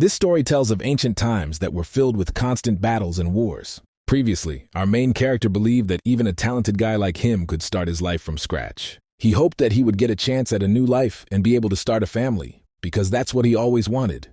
This story tells of ancient times that were filled with constant battles and wars. Previously, our main character believed that even a talented guy like him could start his life from scratch. He hoped that he would get a chance at a new life and be able to start a family, because that's what he always wanted.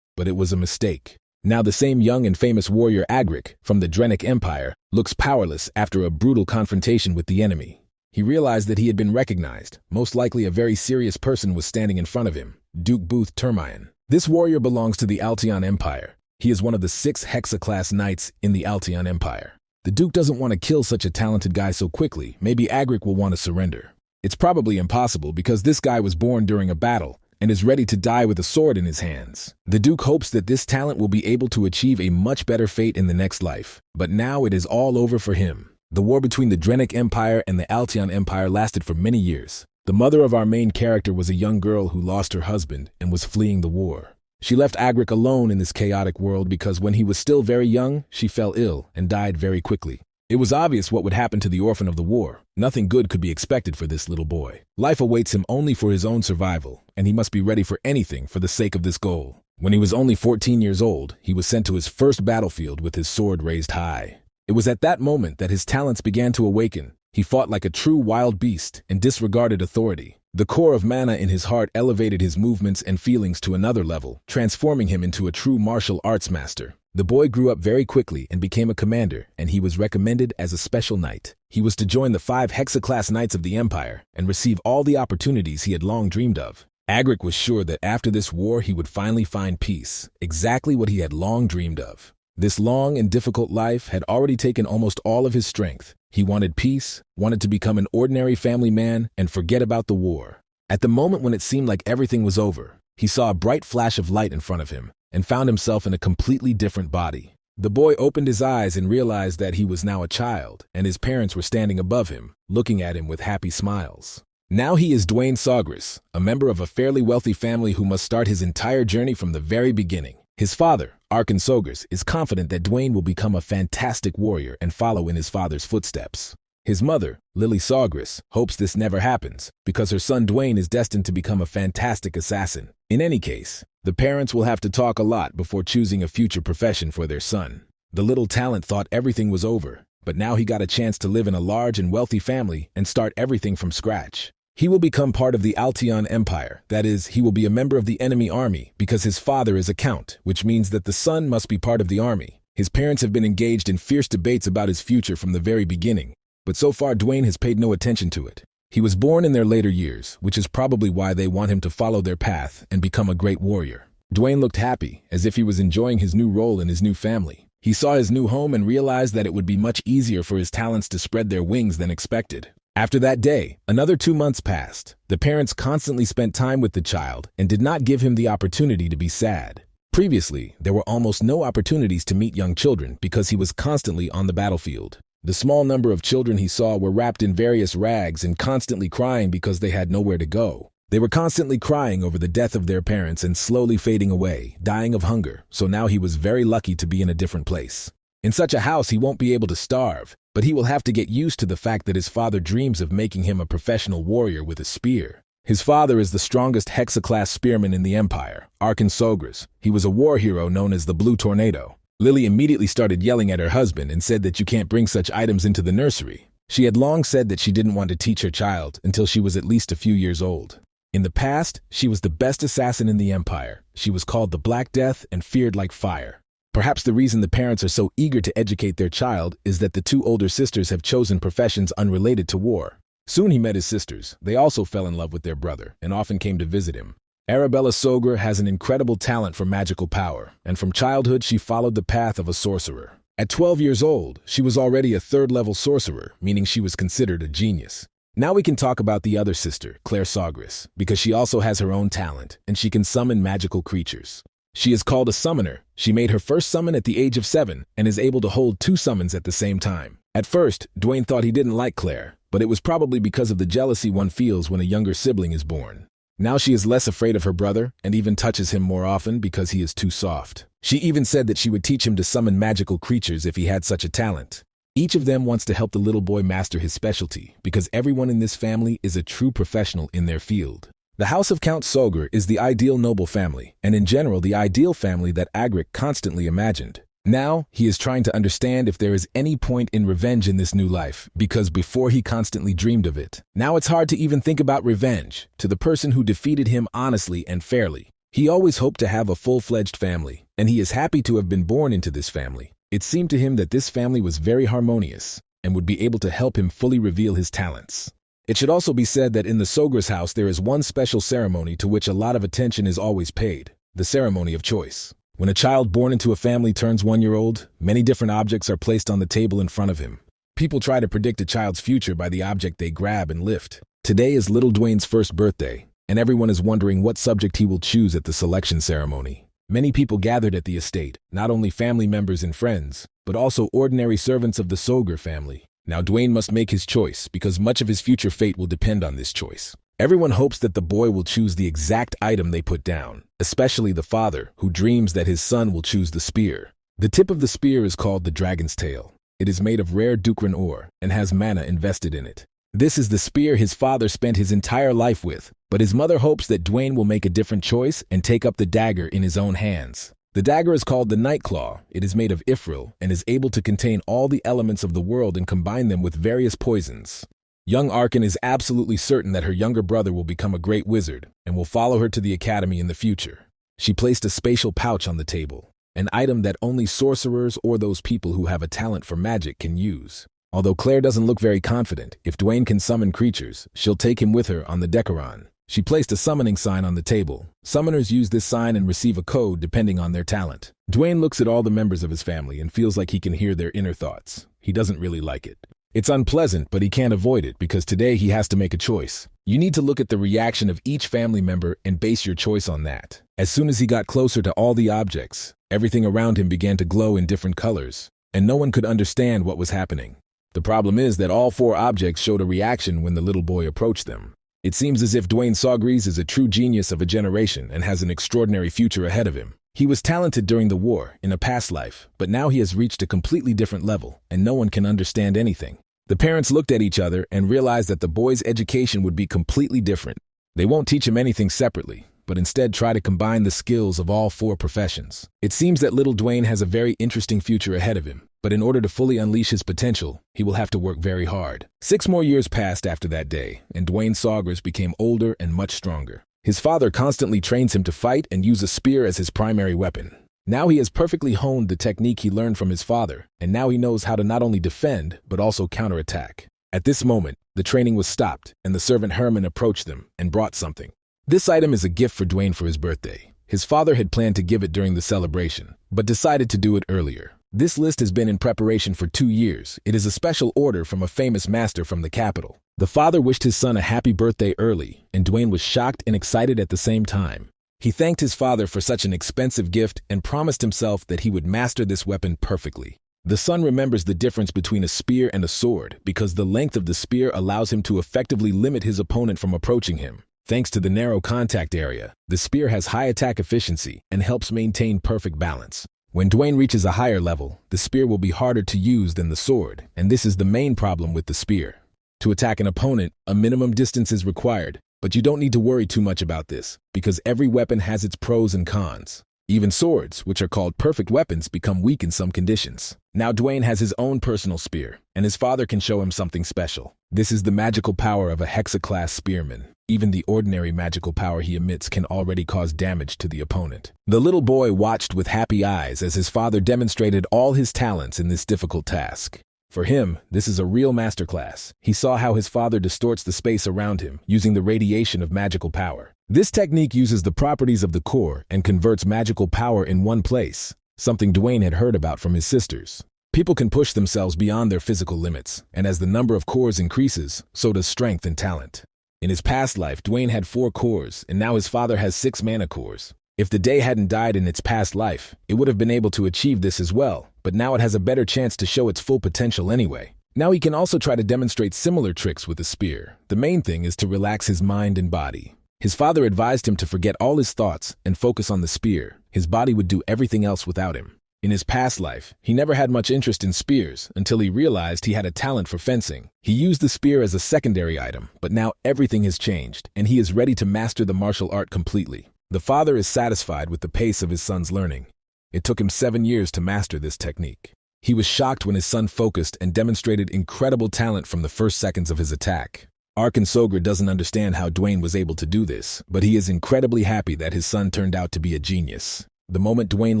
But it was a mistake. Now the same young and famous warrior Agric from the Drenic Empire looks powerless after a brutal confrontation with the enemy. He realized that he had been recognized. Most likely a very serious person was standing in front of him, Duke Booth Termine. This warrior belongs to the Altion Empire. He is one of the 6 Hexa-class knights in the Altion Empire. The Duke doesn't want to kill such a talented guy so quickly. Maybe Agric will want to surrender. It's probably impossible because this guy was born during a battle and is ready to die with a sword in his hands. The Duke hopes that this talent will be able to achieve a much better fate in the next life. But now it is all over for him. The war between the Drenic Empire and the Altion Empire lasted for many years. The mother of our main character was a young girl who lost her husband and was fleeing the war. She left Agric alone in this chaotic world because when he was still very young, she fell ill and died very quickly. It was obvious what would happen to the orphan of the war. Nothing good could be expected for this little boy. Life awaits him only for his own survival, and he must be ready for anything for the sake of this goal. When he was only 14 years old, he was sent to his first battlefield with his sword raised high. It was at that moment that his talents began to awaken. He fought like a true wild beast and disregarded authority. The core of mana in his heart elevated his movements and feelings to another level, transforming him into a true martial arts master. The boy grew up very quickly and became a commander, and he was recommended as a special knight. He was to join the 5 Hexa-class knights of the Empire and receive all the opportunities he had long dreamed of. Agric was sure that after this war he would finally find peace, exactly what he had long dreamed of. This long and difficult life had already taken almost all of his strength. He wanted peace, wanted to become an ordinary family man, and forget about the war. At the moment when it seemed like everything was over, he saw a bright flash of light in front of him and found himself in a completely different body. The boy opened his eyes and realized that he was now a child, and his parents were standing above him, looking at him with happy smiles. Now he is Dwayne Sawgrass, a member of a fairly wealthy family who must start his entire journey from the very beginning. His father, Arkan Sawgrass, is confident that Dwayne will become a fantastic warrior and follow in his father's footsteps. His mother, Lily Sawgrass, hopes this never happens because her son Dwayne is destined to become a fantastic assassin. In any case, the parents will have to talk a lot before choosing a future profession for their son. The little talent thought everything was over, but now he got a chance to live in a large and wealthy family and start everything from scratch. He will become part of the Altion Empire. That is, he will be a member of the enemy army because his father is a count, which means that the son must be part of the army. His parents have been engaged in fierce debates about his future from the very beginning, but so far Dwayne has paid no attention to it. He was born in their later years, which is probably why they want him to follow their path and become a great warrior. Dwayne looked happy, as if he was enjoying his new role in his new family. He saw his new home and realized that it would be much easier for his talents to spread their wings than expected. After that day, another 2 months passed. The parents constantly spent time with the child and did not give him the opportunity to be sad. Previously, there were almost no opportunities to meet young children because he was constantly on the battlefield. The small number of children he saw were wrapped in various rags and constantly crying because they had nowhere to go. They were constantly crying over the death of their parents and slowly fading away, dying of hunger, so now he was very lucky to be in a different place. In such a house, he won't be able to starve, but he will have to get used to the fact that his father dreams of making him a professional warrior with a spear. His father is the strongest Hexa-class spearman in the Empire, Arkan Sawgrass. He was a war hero known as the Blue Tornado. Lily immediately started yelling at her husband and said that you can't bring such items into the nursery. She had long said that she didn't want to teach her child until she was at least a few years old. In the past, she was the best assassin in the Empire. She was called the Black Death and feared like fire. Perhaps the reason the parents are so eager to educate their child is that the 2 older sisters have chosen professions unrelated to war. Soon he met his sisters. They also fell in love with their brother and often came to visit him. Arabella Sawgrass has an incredible talent for magical power, and from childhood she followed the path of a sorcerer. At 12 years old, she was already a 3rd-level sorcerer, meaning she was considered a genius. Now we can talk about the other sister, Claire Sawgrass, because she also has her own talent, and she can summon magical creatures. She is called a summoner. She made her first summon at the age of 7 and is able to hold 2 summons at the same time. At first, Dwayne thought he didn't like Claire, but it was probably because of the jealousy one feels when a younger sibling is born. Now she is less afraid of her brother and even touches him more often because he is too soft. She even said that she would teach him to summon magical creatures if he had such a talent. Each of them wants to help the little boy master his specialty because everyone in this family is a true professional in their field. The house of Count Sogr is the ideal noble family, and in general the ideal family that Agric constantly imagined. Now, he is trying to understand if there is any point in revenge in this new life, because before he constantly dreamed of it. Now it's hard to even think about revenge, to the person who defeated him honestly and fairly. He always hoped to have a full-fledged family, and he is happy to have been born into this family. It seemed to him that this family was very harmonious, and would be able to help him fully reveal his talents. It should also be said that in the Sogr's house there is one special ceremony to which a lot of attention is always paid, the ceremony of choice. When a child born into a family turns 1 year old, many different objects are placed on the table in front of him. People try to predict a child's future by the object they grab and lift. Today is little Dwayne's first birthday, and everyone is wondering what subject he will choose at the selection ceremony. Many people gathered at the estate, not only family members and friends, but also ordinary servants of the Sogr family. Now Dwayne must make his choice because much of his future fate will depend on this choice. Everyone hopes that the boy will choose the exact item they put down, especially the father, who dreams that his son will choose the spear. The tip of the spear is called the dragon's tail. It is made of rare ducran ore and has mana invested in it. This is the spear his father spent his entire life with, but his mother hopes that Dwayne will make a different choice and take up the dagger in his own hands. The dagger is called the Nightclaw. It is made of Ifril and is able to contain all the elements of the world and combine them with various poisons. Young Arkan is absolutely certain that her younger brother will become a great wizard and will follow her to the academy in the future. She placed a spatial pouch on the table, an item that only sorcerers or those people who have a talent for magic can use. Although Claire doesn't look very confident, if Dwayne can summon creatures, she'll take him with her on the Decaron. She placed a summoning sign on the table. Summoners use this sign and receive a code depending on their talent. Dwayne looks at all the members of his family and feels like he can hear their inner thoughts. He doesn't really like it. It's unpleasant, but he can't avoid it because today he has to make a choice. You need to look at the reaction of each family member and base your choice on that. As soon as he got closer to all the objects, everything around him began to glow in different colors, and no one could understand what was happening. The problem is that all 4 objects showed a reaction when the little boy approached them. It seems as if Dwayne Sogres is a true genius of a generation and has an extraordinary future ahead of him. He was talented during the war, in a past life, but now he has reached a completely different level, and no one can understand anything. The parents looked at each other and realized that the boy's education would be completely different. They won't teach him anything separately, but instead try to combine the skills of all 4 professions. It seems that little Dwayne has a very interesting future ahead of him, but in order to fully unleash his potential, he will have to work very hard. 6 more years passed after that day, and Dwayne Sogres became older and much stronger. His father constantly trains him to fight and use a spear as his primary weapon. Now he has perfectly honed the technique he learned from his father, and now he knows how to not only defend, but also counterattack. At this moment, the training was stopped, and the servant Herman approached them and brought something. This item is a gift for Dwayne for his birthday. His father had planned to give it during the celebration, but decided to do it earlier. This list has been in preparation for 2 years. It is a special order from a famous master from the capital. The father wished his son a happy birthday early, and Dwayne was shocked and excited at the same time. He thanked his father for such an expensive gift and promised himself that he would master this weapon perfectly. The son remembers the difference between a spear and a sword because the length of the spear allows him to effectively limit his opponent from approaching him. Thanks to the narrow contact area, the spear has high attack efficiency and helps maintain perfect balance. When Dwayne reaches a higher level, the spear will be harder to use than the sword, and this is the main problem with the spear. To attack an opponent, a minimum distance is required, but you don't need to worry too much about this, because every weapon has its pros and cons. Even swords, which are called perfect weapons, become weak in some conditions. Now Dwayne has his own personal spear, and his father can show him something special. This is the magical power of a Hexa-class spearman. Even the ordinary magical power he emits can already cause damage to the opponent. The little boy watched with happy eyes as his father demonstrated all his talents in this difficult task. For him, this is a real masterclass. He saw how his father distorts the space around him using the radiation of magical power. This technique uses the properties of the core and converts magical power in one place, something Dwayne had heard about from his sisters. People can push themselves beyond their physical limits, and as the number of cores increases, so does strength and talent. In his past life, Dwayne had 4 cores, and now his father has 6 manacores. If the day hadn't died in its past life, it would have been able to achieve this as well, but now it has a better chance to show its full potential anyway. Now he can also try to demonstrate similar tricks with a spear. The main thing is to relax his mind and body. His father advised him to forget all his thoughts and focus on the spear. His body would do everything else without him. In his past life, he never had much interest in spears until he realized he had a talent for fencing. He used the spear as a secondary item, but now everything has changed, and he is ready to master the martial art completely. The father is satisfied with the pace of his son's learning. It took him 7 years to master this technique. He was shocked when his son focused and demonstrated incredible talent from the first seconds of his attack. Arkansogre doesn't understand how Dwayne was able to do this, but he is incredibly happy that his son turned out to be a genius. The moment Dwayne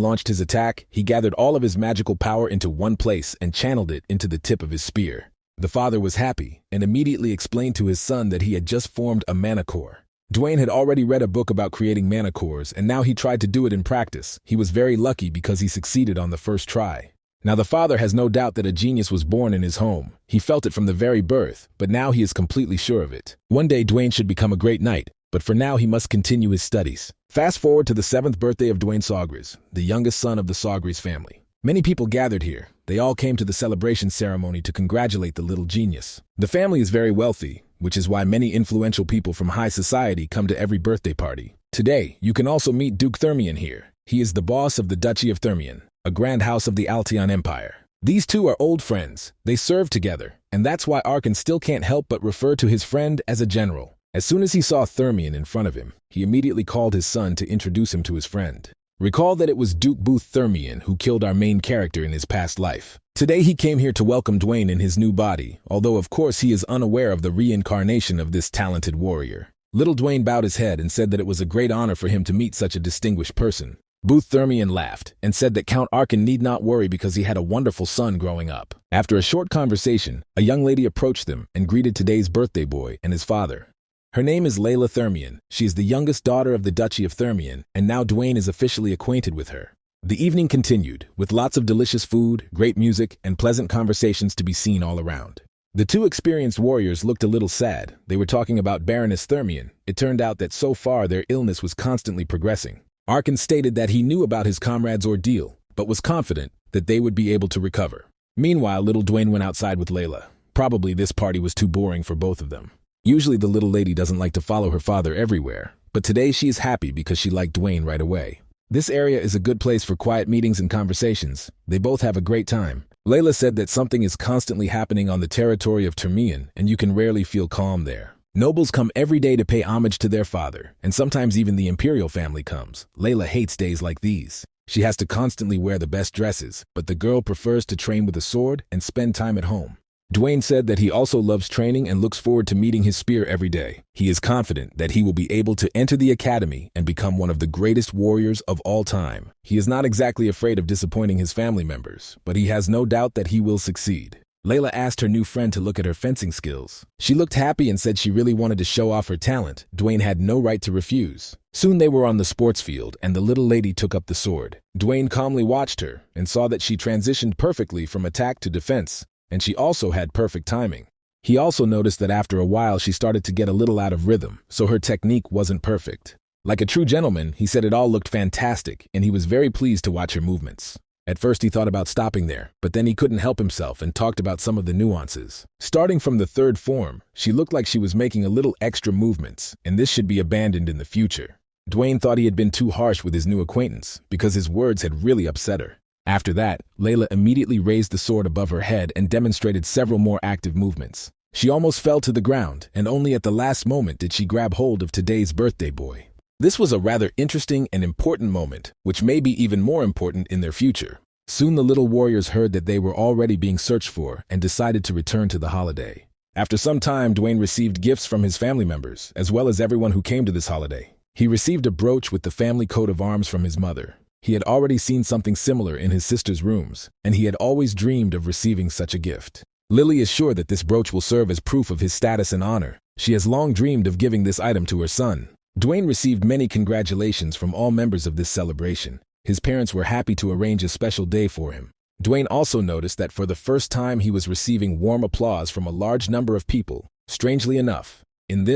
launched his attack, he gathered all of his magical power into one place and channeled it into the tip of his spear. The father was happy and immediately explained to his son that he had just formed a manacore. Dwayne had already read a book about creating manacores, and now he tried to do it in practice. He was very lucky because he succeeded on the first try. Now the father has no doubt that a genius was born in his home. He felt it from the very birth, but now he is completely sure of it. One day Dwayne should become a great knight, but for now he must continue his studies. Fast forward to the 7th birthday of Dwayne Sawgres, the youngest son of the Sawgres family. Many people gathered here. They all came to the celebration ceremony to congratulate the little genius. The family is very wealthy, which is why many influential people from high society come to every birthday party. Today, you can also meet Duke Thermion here. He is the boss of the Duchy of Thermion, a grand house of the Alteon Empire. These two are old friends. They serve together, and that's why Arkan still can't help but refer to his friend as a general. As soon as he saw Thermion in front of him, he immediately called his son to introduce him to his friend. Recall that it was Duke Booth Thermion who killed our main character in his past life. Today he came here to welcome Dwayne in his new body, although of course he is unaware of the reincarnation of this talented warrior. Little Dwayne bowed his head and said that it was a great honor for him to meet such a distinguished person. Booth Thermion laughed and said that Count Arkan need not worry because he had a wonderful son growing up. After a short conversation, a young lady approached them and greeted today's birthday boy and his father. Her name is Lila Thermion. She is the youngest daughter of the Duchy of Thermion, and now Dwayne is officially acquainted with her. The evening continued, with lots of delicious food, great music, and pleasant conversations to be seen all around. The two experienced warriors looked a little sad. They were talking about Baroness Thermion. It turned out that so far their illness was constantly progressing. Arkan stated that he knew about his comrade's ordeal, but was confident that they would be able to recover. Meanwhile, little Dwayne went outside with Layla. Probably this party was too boring for both of them. Usually the little lady doesn't like to follow her father everywhere, but today she is happy because she liked Dwayne right away. This area is a good place for quiet meetings and conversations. They both have a great time. Layla said that something is constantly happening on the territory of Thermion, and you can rarely feel calm there. Nobles come every day to pay homage to their father, and sometimes even the imperial family comes. Layla hates days like these. She has to constantly wear the best dresses, but the girl prefers to train with a sword and spend time at home. Dwayne said that he also loves training and looks forward to meeting his spear every day. He is confident that he will be able to enter the academy and become one of the greatest warriors of all time. He is not exactly afraid of disappointing his family members, but he has no doubt that he will succeed. Layla asked her new friend to look at her fencing skills. She looked happy and said she really wanted to show off her talent. Dwayne had no right to refuse. Soon they were on the sports field, and the little lady took up the sword. Dwayne calmly watched her and saw that she transitioned perfectly from attack to defense, and she also had perfect timing. He also noticed that after a while she started to get a little out of rhythm, so her technique wasn't perfect. Like a true gentleman, he said it all looked fantastic, and he was very pleased to watch her movements. At first he thought about stopping there, but then he couldn't help himself and talked about some of the nuances. Starting from the third form, she looked like she was making a little extra movements, and this should be abandoned in the future. Dwayne thought he had been too harsh with his new acquaintance, because his words had really upset her. After that, Layla immediately raised the sword above her head and demonstrated several more active movements. She almost fell to the ground, and only at the last moment did she grab hold of today's birthday boy. This was a rather interesting and important moment, which may be even more important in their future. Soon the little warriors heard that they were already being searched for and decided to return to the holiday. After some time, Dwayne received gifts from his family members, as well as everyone who came to this holiday. He received a brooch with the family coat of arms from his mother. He had already seen something similar in his sister's rooms, and he had always dreamed of receiving such a gift. Lily is sure that this brooch will serve as proof of his status and honor. She has long dreamed of giving this item to her son. Dwayne received many congratulations from all members of this celebration. His parents were happy to arrange a special day for him. Dwayne also noticed that for the first time he was receiving warm applause from a large number of people. Strangely enough, in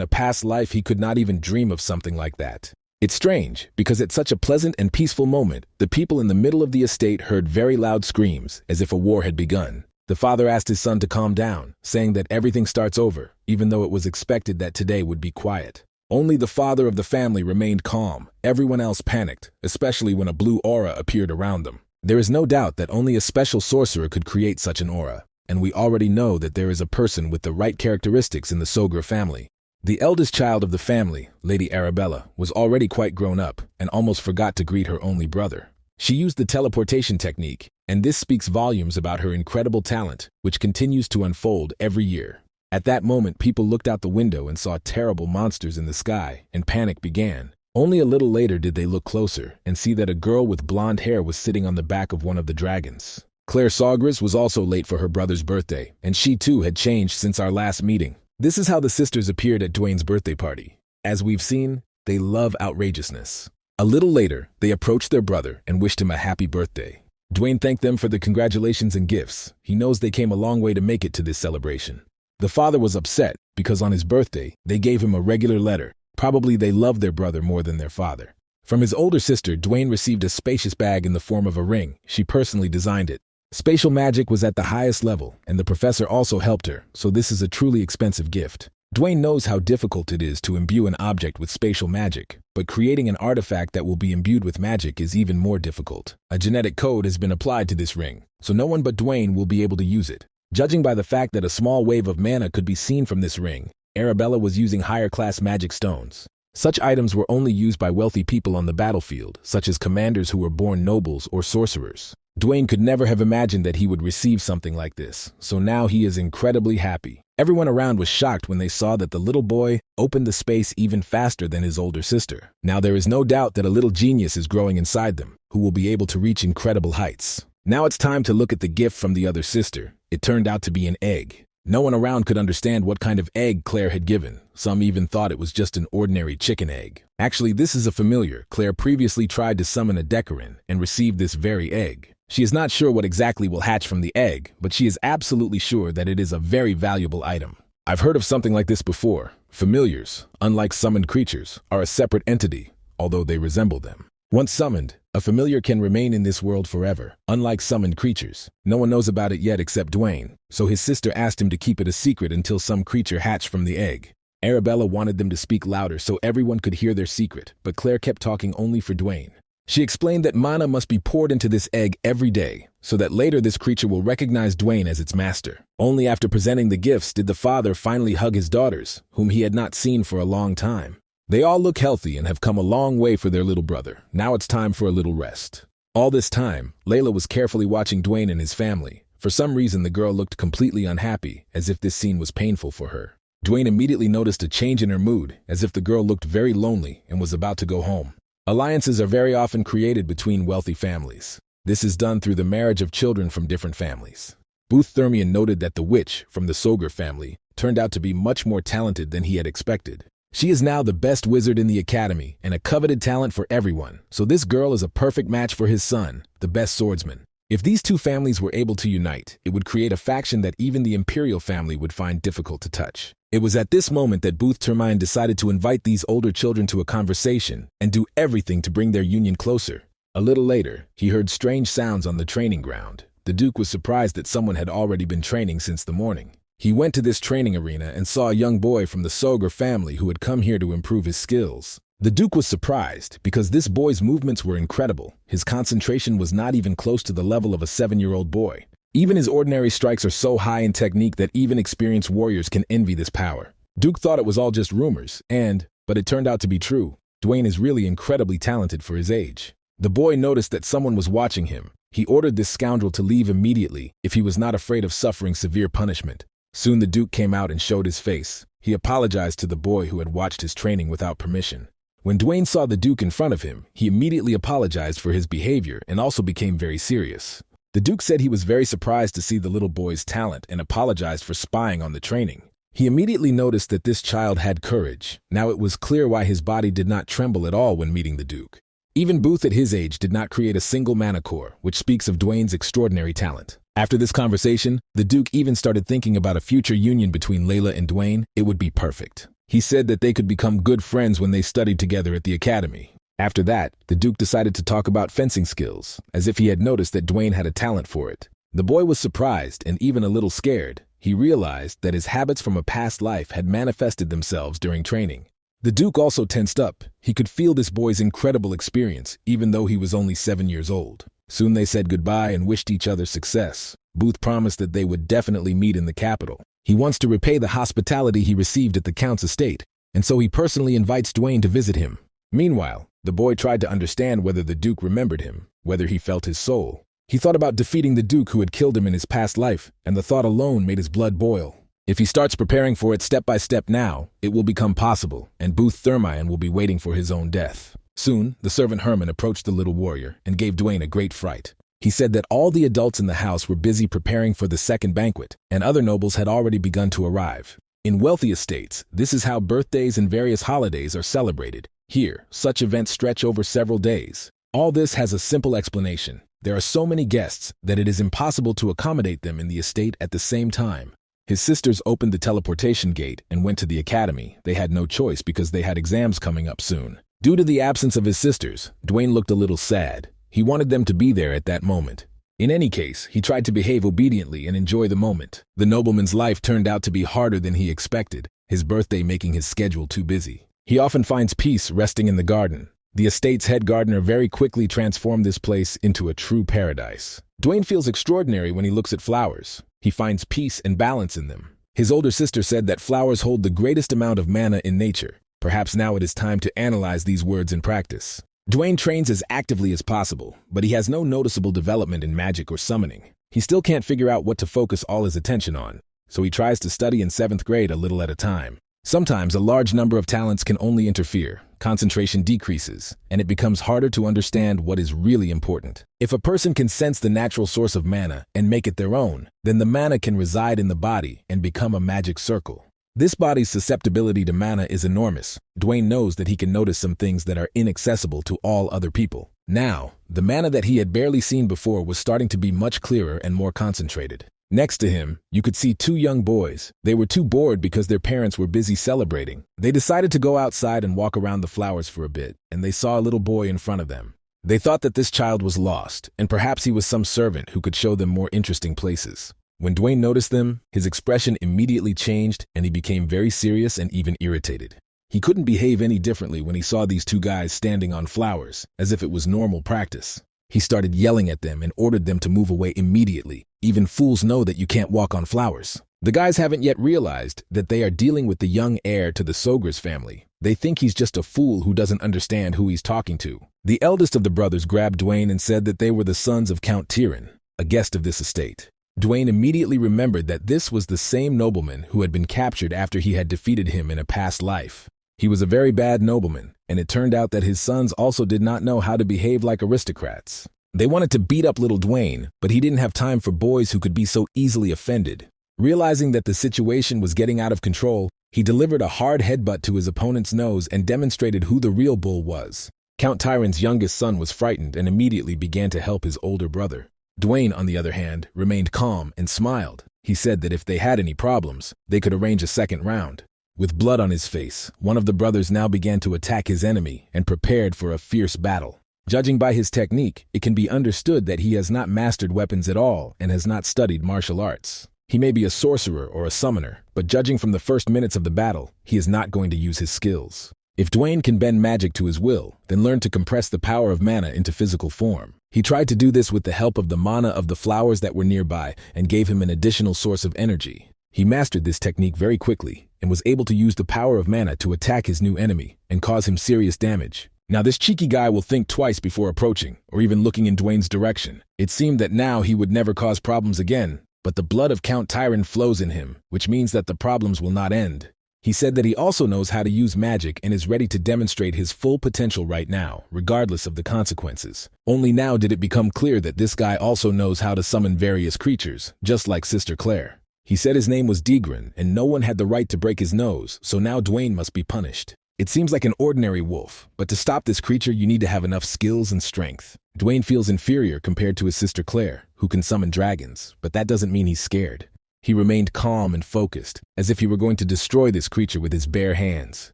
a past life he could not even dream of something like that. It's strange, because at such a pleasant and peaceful moment, the people in the middle of the estate heard very loud screams, as if a war had begun. The father asked his son to calm down, saying that everything starts over, even though it was expected that today would be quiet. Only the father of the family remained calm. Everyone else panicked, especially when a blue aura appeared around them. There is no doubt that only a special sorcerer could create such an aura, and we already know that there is a person with the right characteristics in the Sogra family. The eldest child of the family, Lady Arabella, was already quite grown up and almost forgot to greet her only brother. She used the teleportation technique, and this speaks volumes about her incredible talent, which continues to unfold every year. At that moment, people looked out the window and saw terrible monsters in the sky, and panic began. Only a little later did they look closer and see that a girl with blonde hair was sitting on the back of one of the dragons. Claire Sawgrass was also late for her brother's birthday, and she too had changed since our last meeting. This is how the sisters appeared at Dwayne's birthday party. As we've seen, they love outrageousness. A little later, they approached their brother and wished him a happy birthday. Dwayne thanked them for the congratulations and gifts. He knows they came a long way to make it to this celebration. The father was upset because on his birthday, they gave him a regular letter. Probably they loved their brother more than their father. From his older sister, Dwayne received a spacious bag in the form of a ring. She personally designed it. Spatial magic was at the highest level, and the professor also helped her, so this is a truly expensive gift. Dwayne knows how difficult it is to imbue an object with spatial magic, but creating an artifact that will be imbued with magic is even more difficult. A genetic code has been applied to this ring, so no one but Dwayne will be able to use it. Judging by the fact that a small wave of mana could be seen from this ring, Arabella was using higher-class magic stones. Such items were only used by wealthy people on the battlefield, such as commanders who were born nobles or sorcerers. Dwayne could never have imagined that he would receive something like this, so now he is incredibly happy. Everyone around was shocked when they saw that the little boy opened the space even faster than his older sister. Now there is no doubt that a little genius is growing inside them, who will be able to reach incredible heights. Now it's time to look at the gift from the other sister. It turned out to be an egg. No one around could understand what kind of egg Claire had given. Some even thought it was just an ordinary chicken egg. Actually, this is a familiar. Claire previously tried to summon a Decarin and received this very egg. She is not sure what exactly will hatch from the egg, but she is absolutely sure that it is a very valuable item. I've heard of something like this before. Familiars, unlike summoned creatures, are a separate entity, although they resemble them. Once summoned, a familiar can remain in this world forever, unlike summoned creatures. No one knows about it yet except Dwayne, so his sister asked him to keep it a secret until some creature hatched from the egg. Arabella wanted them to speak louder so everyone could hear their secret, but Claire kept talking only for Dwayne. She explained that mana must be poured into this egg every day, so that later this creature will recognize Dwayne as its master. Only after presenting the gifts did the father finally hug his daughters, whom he had not seen for a long time. They all look healthy and have come a long way for their little brother. Now it's time for a little rest. All this time, Lila was carefully watching Dwayne and his family. For some reason, the girl looked completely unhappy, as if this scene was painful for her. Dwayne immediately noticed a change in her mood, as if the girl looked very lonely and was about to go home. Alliances are very often created between wealthy families. This is done through the marriage of children from different families. Booth Thermian noted that the witch from the Sogar family turned out to be much more talented than he had expected. She is now the best wizard in the academy and a coveted talent for everyone, so this girl is a perfect match for his son, the best swordsman. If these two families were able to unite, it would create a faction that even the imperial family would find difficult to touch. It was at this moment that Booth Thermian decided to invite these older children to a conversation and do everything to bring their union closer. A little later, he heard strange sounds on the training ground. The Duke was surprised that someone had already been training since the morning. He went to this training arena and saw a young boy from the Sogar family who had come here to improve his skills. The Duke was surprised because this boy's movements were incredible. His concentration was not even close to the level of a 7-year-old boy. Even his ordinary strikes are so high in technique that even experienced warriors can envy this power. Duke thought it was all just rumors, but it turned out to be true. Dwayne is really incredibly talented for his age. The boy noticed that someone was watching him. He ordered this scoundrel to leave immediately if he was not afraid of suffering severe punishment. Soon the Duke came out and showed his face. He apologized to the boy who had watched his training without permission. When Dwayne saw the Duke in front of him, he immediately apologized for his behavior and also became very serious. The Duke said he was very surprised to see the little boy's talent and apologized for spying on the training. He immediately noticed that this child had courage. Now it was clear why his body did not tremble at all when meeting the Duke. Even Booth at his age did not create a single manacore, which speaks of Dwayne's extraordinary talent. After this conversation, the Duke even started thinking about a future union between Lila and Dwayne. It would be perfect. He said that they could become good friends when they studied together at the academy. After that, the Duke decided to talk about fencing skills, as if he had noticed that Dwayne had a talent for it. The boy was surprised and even a little scared. He realized that his habits from a past life had manifested themselves during training. The Duke also tensed up. He could feel this boy's incredible experience, even though he was only 7 years old. Soon they said goodbye and wished each other success. Booth promised that they would definitely meet in the capital. He wants to repay the hospitality he received at the Count's estate, and so he personally invites Dwayne to visit him. Meanwhile, the boy tried to understand whether the Duke remembered him, whether he felt his soul. He thought about defeating the Duke who had killed him in his past life, and the thought alone made his blood boil. If he starts preparing for it step by step now, it will become possible, and Booth Thermion will be waiting for his own death. Soon, the servant Herman approached the little warrior and gave Dwayne a great fright. He said that all the adults in the house were busy preparing for the second banquet, and other nobles had already begun to arrive. In wealthy estates, this is how birthdays and various holidays are celebrated. Here, such events stretch over several days. All this has a simple explanation. There are so many guests that it is impossible to accommodate them in the estate at the same time. His sisters opened the teleportation gate and went to the academy. They had no choice because they had exams coming up soon. Due to the absence of his sisters, Dwayne looked a little sad. He wanted them to be there at that moment. In any case, he tried to behave obediently and enjoy the moment. The nobleman's life turned out to be harder than he expected, his birthday making his schedule too busy. He often finds peace resting in the garden. The estate's head gardener very quickly transformed this place into a true paradise. Dwayne feels extraordinary when he looks at flowers. He finds peace and balance in them. His older sister said that flowers hold the greatest amount of mana in nature. Perhaps now it is time to analyze these words in practice. Dwayne trains as actively as possible, but he has no noticeable development in magic or summoning. He still can't figure out what to focus all his attention on, so he tries to study in 7th grade a little at a time. Sometimes a large number of talents can only interfere, concentration decreases, and it becomes harder to understand what is really important. If a person can sense the natural source of mana and make it their own, then the mana can reside in the body and become a magic circle. This body's susceptibility to mana is enormous. Dwayne knows that he can notice some things that are inaccessible to all other people. Now, the mana that he had barely seen before was starting to be much clearer and more concentrated. Next to him, you could see 2 young boys. They were too bored because their parents were busy celebrating. They decided to go outside and walk around the flowers for a bit, and they saw a little boy in front of them. They thought that this child was lost, and perhaps he was some servant who could show them more interesting places. When Dwayne noticed them, his expression immediately changed and he became very serious and even irritated. He couldn't behave any differently when he saw these 2 guys standing on flowers, as if it was normal practice. He started yelling at them and ordered them to move away immediately. Even fools know that you can't walk on flowers. The guys haven't yet realized that they are dealing with the young heir to the Sogre's family. They think he's just a fool who doesn't understand who he's talking to. The eldest of the brothers grabbed Dwayne and said that they were the sons of Count Tyron, a guest of this estate. Dwayne immediately remembered that this was the same nobleman who had been captured after he had defeated him in a past life. He was a very bad nobleman, and it turned out that his sons also did not know how to behave like aristocrats. They wanted to beat up little Dwayne, but he didn't have time for boys who could be so easily offended. Realizing that the situation was getting out of control, he delivered a hard headbutt to his opponent's nose and demonstrated who the real bull was. Count Tyron's youngest son was frightened and immediately began to help his older brother. Dwayne, on the other hand, remained calm and smiled. He said that if they had any problems, they could arrange a second round. With blood on his face, one of the brothers now began to attack his enemy and prepared for a fierce battle. Judging by his technique, it can be understood that he has not mastered weapons at all and has not studied martial arts. He may be a sorcerer or a summoner, but judging from the first minutes of the battle, he is not going to use his skills. If Dwayne can bend magic to his will, then learn to compress the power of mana into physical form. He tried to do this with the help of the mana of the flowers that were nearby and gave him an additional source of energy. He mastered this technique very quickly and was able to use the power of mana to attack his new enemy and cause him serious damage. Now this cheeky guy will think twice before approaching or even looking in Dwayne's direction. It seemed that now he would never cause problems again, but the blood of Count Tyron flows in him, which means that the problems will not end. He said that he also knows how to use magic and is ready to demonstrate his full potential right now, regardless of the consequences. Only now did it become clear that this guy also knows how to summon various creatures, just like Sister Claire. He said his name was Degran, and no one had the right to break his nose, so now Dwayne must be punished. It seems like an ordinary wolf, but to stop this creature you need to have enough skills and strength. Dwayne feels inferior compared to his sister Claire, who can summon dragons, but that doesn't mean he's scared. He remained calm and focused, as if he were going to destroy this creature with his bare hands.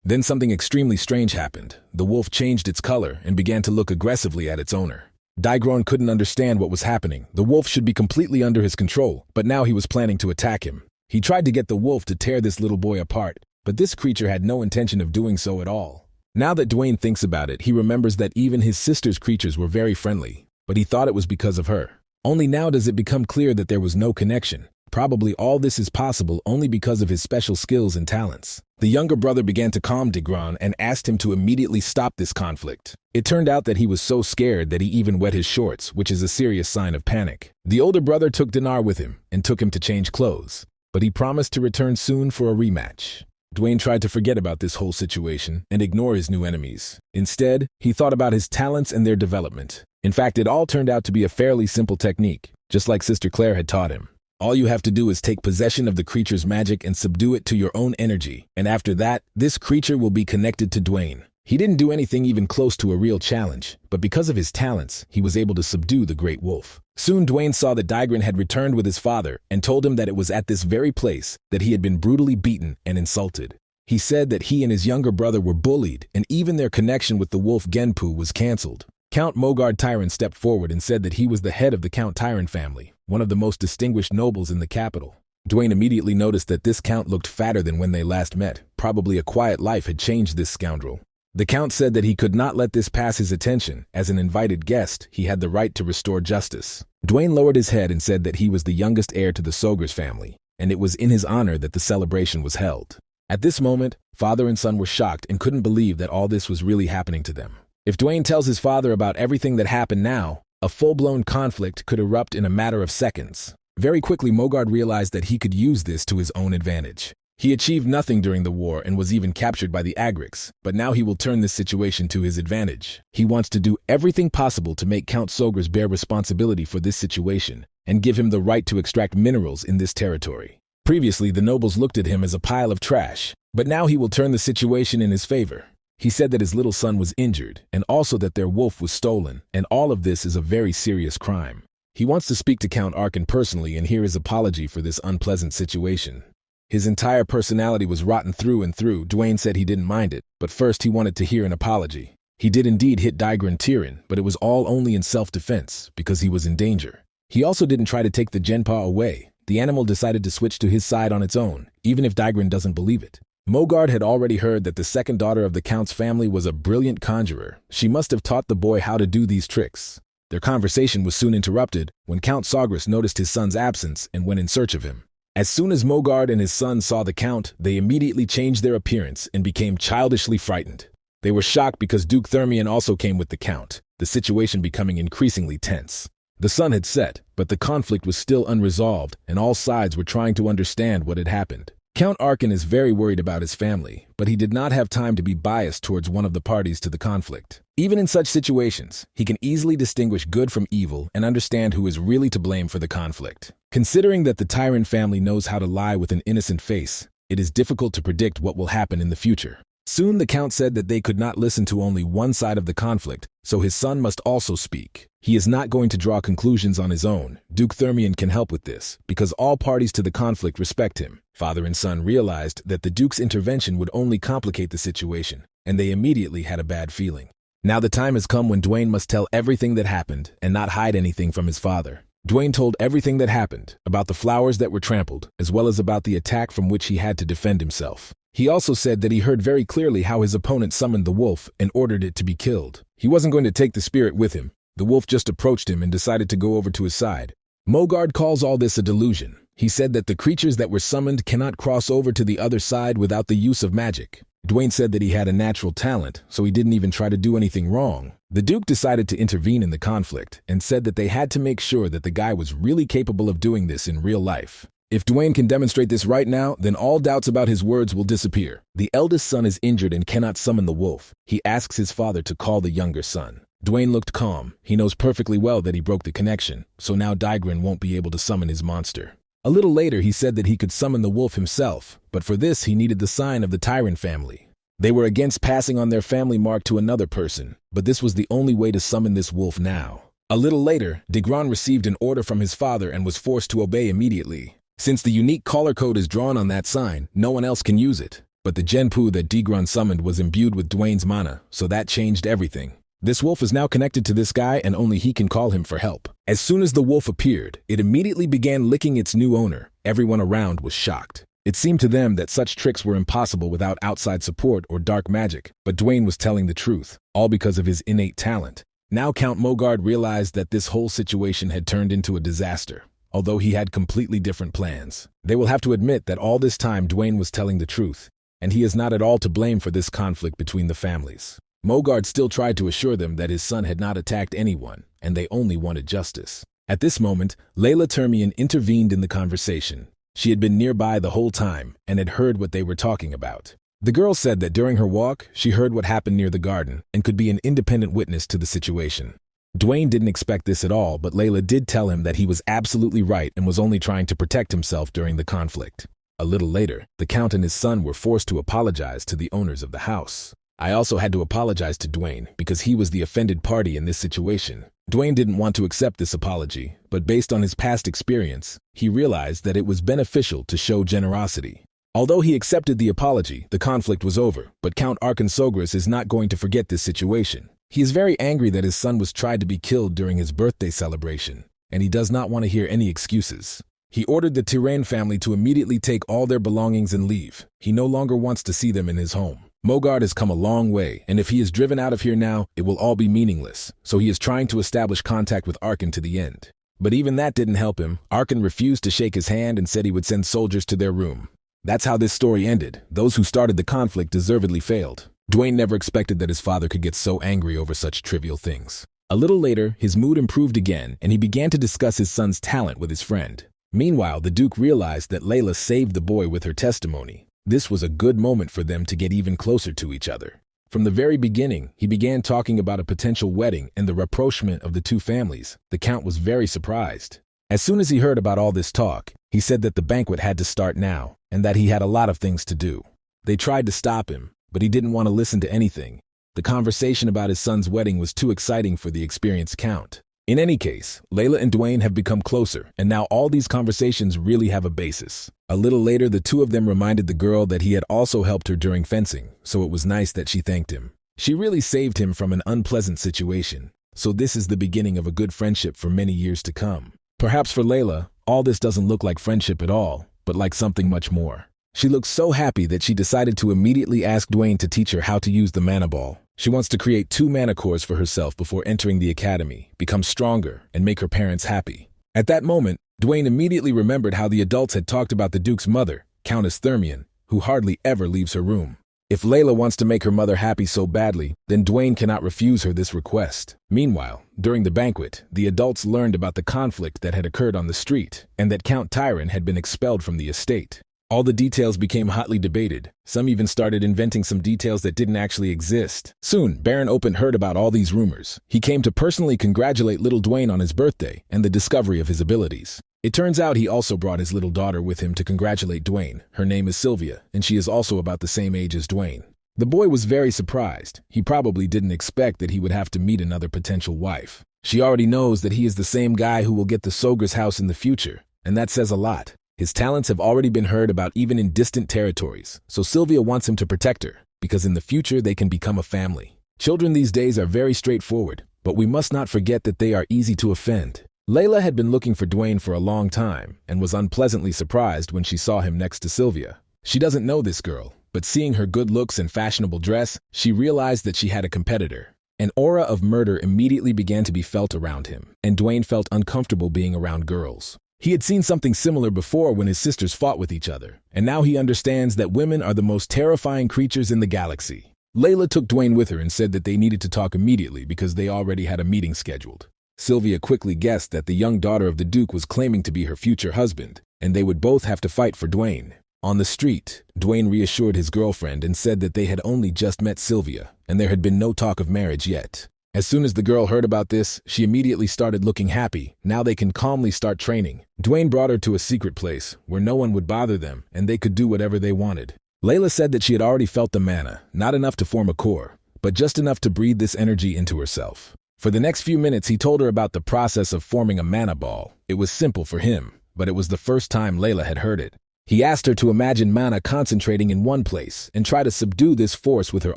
Then something extremely strange happened. The wolf changed its color and began to look aggressively at its owner. Degran couldn't understand what was happening. The wolf should be completely under his control, but now he was planning to attack him. He tried to get the wolf to tear this little boy apart, but this creature had no intention of doing so at all. Now that Dwayne thinks about it, he remembers that even his sister's creatures were very friendly. but he thought it was because of her. Only now does it become clear that there was no connection. Probably all this is possible only because of his special skills and talents. The younger brother began to calm Degron and asked him to immediately stop this conflict. It turned out that he was so scared that he even wet his shorts, which is a serious sign of panic. The older brother took Dinar with him and took him to change clothes, but he promised to return soon for a rematch. Dwayne tried to forget about this whole situation and ignore his new enemies. Instead, he thought about his talents and their development. In fact, it all turned out to be a fairly simple technique, just like Sister Claire had taught him. All you have to do is take possession of the creature's magic and subdue it to your own energy, and after that, this creature will be connected to Dwayne. He didn't do anything even close to a real challenge, but because of his talents, he was able to subdue the great wolf. Soon Dwayne saw that Dygron had returned with his father and told him that it was at this very place that he had been brutally beaten and insulted. He said that he and his younger brother were bullied, and even their connection with the wolf Genpu was cancelled. Count Mogard Tyron stepped forward and said that he was the head of the Count Tyron family, one of the most distinguished nobles in the capital. Dwayne immediately noticed that this count looked fatter than when they last met. Probably a quiet life had changed this scoundrel. The count said that he could not let this pass his attention. As an invited guest, he had the right to restore justice. Dwayne lowered his head and said that he was the youngest heir to the Sogers family, and it was in his honor that the celebration was held. At this moment, father and son were shocked and couldn't believe that all this was really happening to them. If Dwayne tells his father about everything that happened now, a full-blown conflict could erupt in a matter of seconds. Very quickly, Mogard realized that he could use this to his own advantage. He achieved nothing during the war and was even captured by the agrics, but now he will turn this situation to his advantage. He wants to do everything possible to make Count Sogers bear responsibility for this situation and give him the right to extract minerals in this territory. Previously, the nobles looked at him as a pile of trash, but now he will turn the situation in his favor. He said that his little son was injured, and also that their wolf was stolen, and all of this is a very serious crime. He wants to speak to Count Arkin personally and hear his apology for this unpleasant situation. His entire personality was rotten through and through. Dwayne said he didn't mind it, but first he wanted to hear an apology. He did indeed hit Dygron Tyron, but it was all only in self-defense, because he was in danger. He also didn't try to take the Genpa away. The animal decided to switch to his side on its own, even if Dygron doesn't believe it. Mogard had already heard that the second daughter of the Count's family was a brilliant conjurer. She must have taught the boy how to do these tricks. Their conversation was soon interrupted when Count Sogras noticed his son's absence and went in search of him. As soon as Mogard and his son saw the Count, they immediately changed their appearance and became childishly frightened. They were shocked because Duke Thermian also came with the Count, the situation becoming increasingly tense. The sun had set, but the conflict was still unresolved, and all sides were trying to understand what had happened. Count Arkin is very worried about his family, but he did not have time to be biased towards one of the parties to the conflict. Even in such situations, he can easily distinguish good from evil and understand who is really to blame for the conflict. Considering that the Tyron family knows how to lie with an innocent face, it is difficult to predict what will happen in the future. Soon the Count said that they could not listen to only one side of the conflict, so his son must also speak. He is not going to draw conclusions on his own. Duke Thermian can help with this, because all parties to the conflict respect him. Father and son realized that the Duke's intervention would only complicate the situation, and they immediately had a bad feeling. Now the time has come when Dwayne must tell everything that happened and not hide anything from his father. Dwayne told everything that happened, about the flowers that were trampled, as well as about the attack from which he had to defend himself. He also said that he heard very clearly how his opponent summoned the wolf and ordered it to be killed. He wasn't going to take the spirit with him. The wolf just approached him and decided to go over to his side. Mogard calls all this a delusion. He said that the creatures that were summoned cannot cross over to the other side without the use of magic. Dwayne said that he had a natural talent, so he didn't even try to do anything wrong. The Duke decided to intervene in the conflict and said that they had to make sure that the guy was really capable of doing this in real life. If Dwayne can demonstrate this right now, then all doubts about his words will disappear. The eldest son is injured and cannot summon the wolf. He asks his father to call the younger son. Dwayne looked calm. He knows perfectly well that he broke the connection, so now Dygron won't be able to summon his monster. A little later, he said that he could summon the wolf himself, but for this he needed the sign of the Tyron family. They were against passing on their family mark to another person, but this was the only way to summon this wolf now. A little later, Degron received an order from his father and was forced to obey immediately. Since the unique color code is drawn on that sign, no one else can use it. But the Genpu that Degron summoned was imbued with Dwayne's mana, so that changed everything. This wolf is now connected to this guy and only he can call him for help. As soon as the wolf appeared, it immediately began licking its new owner. Everyone around was shocked. It seemed to them that such tricks were impossible without outside support or dark magic, but Dwayne was telling the truth, all because of his innate talent. Now Count Mogard realized that this whole situation had turned into a disaster, although he had completely different plans. They will have to admit that all this time Dwayne was telling the truth, and he is not at all to blame for this conflict between the families. Mogard still tried to assure them that his son had not attacked anyone, and they only wanted justice. At this moment, Lila Termian intervened in the conversation. She had been nearby the whole time and had heard what they were talking about. The girl said that during her walk, she heard what happened near the garden and could be an independent witness to the situation. Dwayne didn't expect this at all, but Layla did tell him that he was absolutely right and was only trying to protect himself during the conflict. A little later, the Count and his son were forced to apologize to the owners of the house. I also had to apologize to Dwayne because he was the offended party in this situation. Dwayne didn't want to accept this apology, but based on his past experience, he realized that it was beneficial to show generosity. Although he accepted the apology, the conflict was over, but Count Arkansogris is not going to forget this situation. He is very angry that his son was tried to be killed during his birthday celebration, and he does not want to hear any excuses. He ordered the tyran family to immediately take all their belongings and leave. He no longer wants to see them in his home. Mogard has come a long way, and if he is driven out of here now, it will all be meaningless, so he is trying to establish contact with Arkan to the end. But even that didn't help him. Arkan refused to shake his hand and said he would send soldiers to their room. That's how this story ended. Those who started the conflict deservedly failed. Dwayne never expected that his father could get so angry over such trivial things. A little later, his mood improved again, and he began to discuss his son's talent with his friend. Meanwhile, the Duke realized that Layla saved the boy with her testimony. This was a good moment for them to get even closer to each other. From the very beginning, he began talking about a potential wedding and the rapprochement of the two families. The Count was very surprised. As soon as he heard about all this talk, he said that the banquet had to start now, and that he had a lot of things to do. They tried to stop him, but he didn't want to listen to anything. The conversation about his son's wedding was too exciting for the experienced Count. In any case, Layla and Dwayne have become closer, and now all these conversations really have a basis. A little later, the two of them reminded the girl that he had also helped her during fencing, so it was nice that she thanked him. She really saved him from an unpleasant situation, so this is the beginning of a good friendship for many years to come. Perhaps for Layla, all this doesn't look like friendship at all, but like something much more. She looks so happy that she decided to immediately ask Dwayne to teach her how to use the mana ball. She wants to create 2 manacores for herself before entering the academy, become stronger, and make her parents happy. At that moment, Dwayne immediately remembered how the adults had talked about the Duke's mother, Countess Thermian, who hardly ever leaves her room. If Layla wants to make her mother happy so badly, then Dwayne cannot refuse her this request. Meanwhile, during the banquet, the adults learned about the conflict that had occurred on the street, and that Count Tyron had been expelled from the estate. All the details became hotly debated. Some even started inventing some details that didn't actually exist. Soon, Baron Open heard about all these rumors. He came to personally congratulate little Dwayne on his birthday and the discovery of his abilities. It turns out he also brought his little daughter with him to congratulate Dwayne. Her name is Sylvia, and she is also about the same age as Dwayne. The boy was very surprised. He probably didn't expect that he would have to meet another potential wife. She already knows that he is the same guy who will get the Sogre's house in the future, and that says a lot. His talents have already been heard about even in distant territories, so Sylvia wants him to protect her, because in the future they can become a family. Children these days are very straightforward, but we must not forget that they are easy to offend. Layla had been looking for Dwayne for a long time and was unpleasantly surprised when she saw him next to Sylvia. She doesn't know this girl, but seeing her good looks and fashionable dress, she realized that she had a competitor. An aura of murder immediately began to be felt around him, and Dwayne felt uncomfortable being around girls. He had seen something similar before when his sisters fought with each other, and now he understands that women are the most terrifying creatures in the galaxy. Layla took Dwayne with her and said that they needed to talk immediately because they already had a meeting scheduled. Sylvia quickly guessed that the young daughter of the Duke was claiming to be her future husband, and they would both have to fight for Dwayne. On the street, Dwayne reassured his girlfriend and said that they had only just met Sylvia, and there had been no talk of marriage yet. As soon as the girl heard about this, she immediately started looking happy. Now they can calmly start training. Dwayne brought her to a secret place where no one would bother them and they could do whatever they wanted. Layla said that she had already felt the mana, not enough to form a core, but just enough to breathe this energy into herself. For the next few minutes, he told her about the process of forming a mana ball. It was simple for him, but it was the first time Layla had heard it. He asked her to imagine mana concentrating in one place and try to subdue this force with her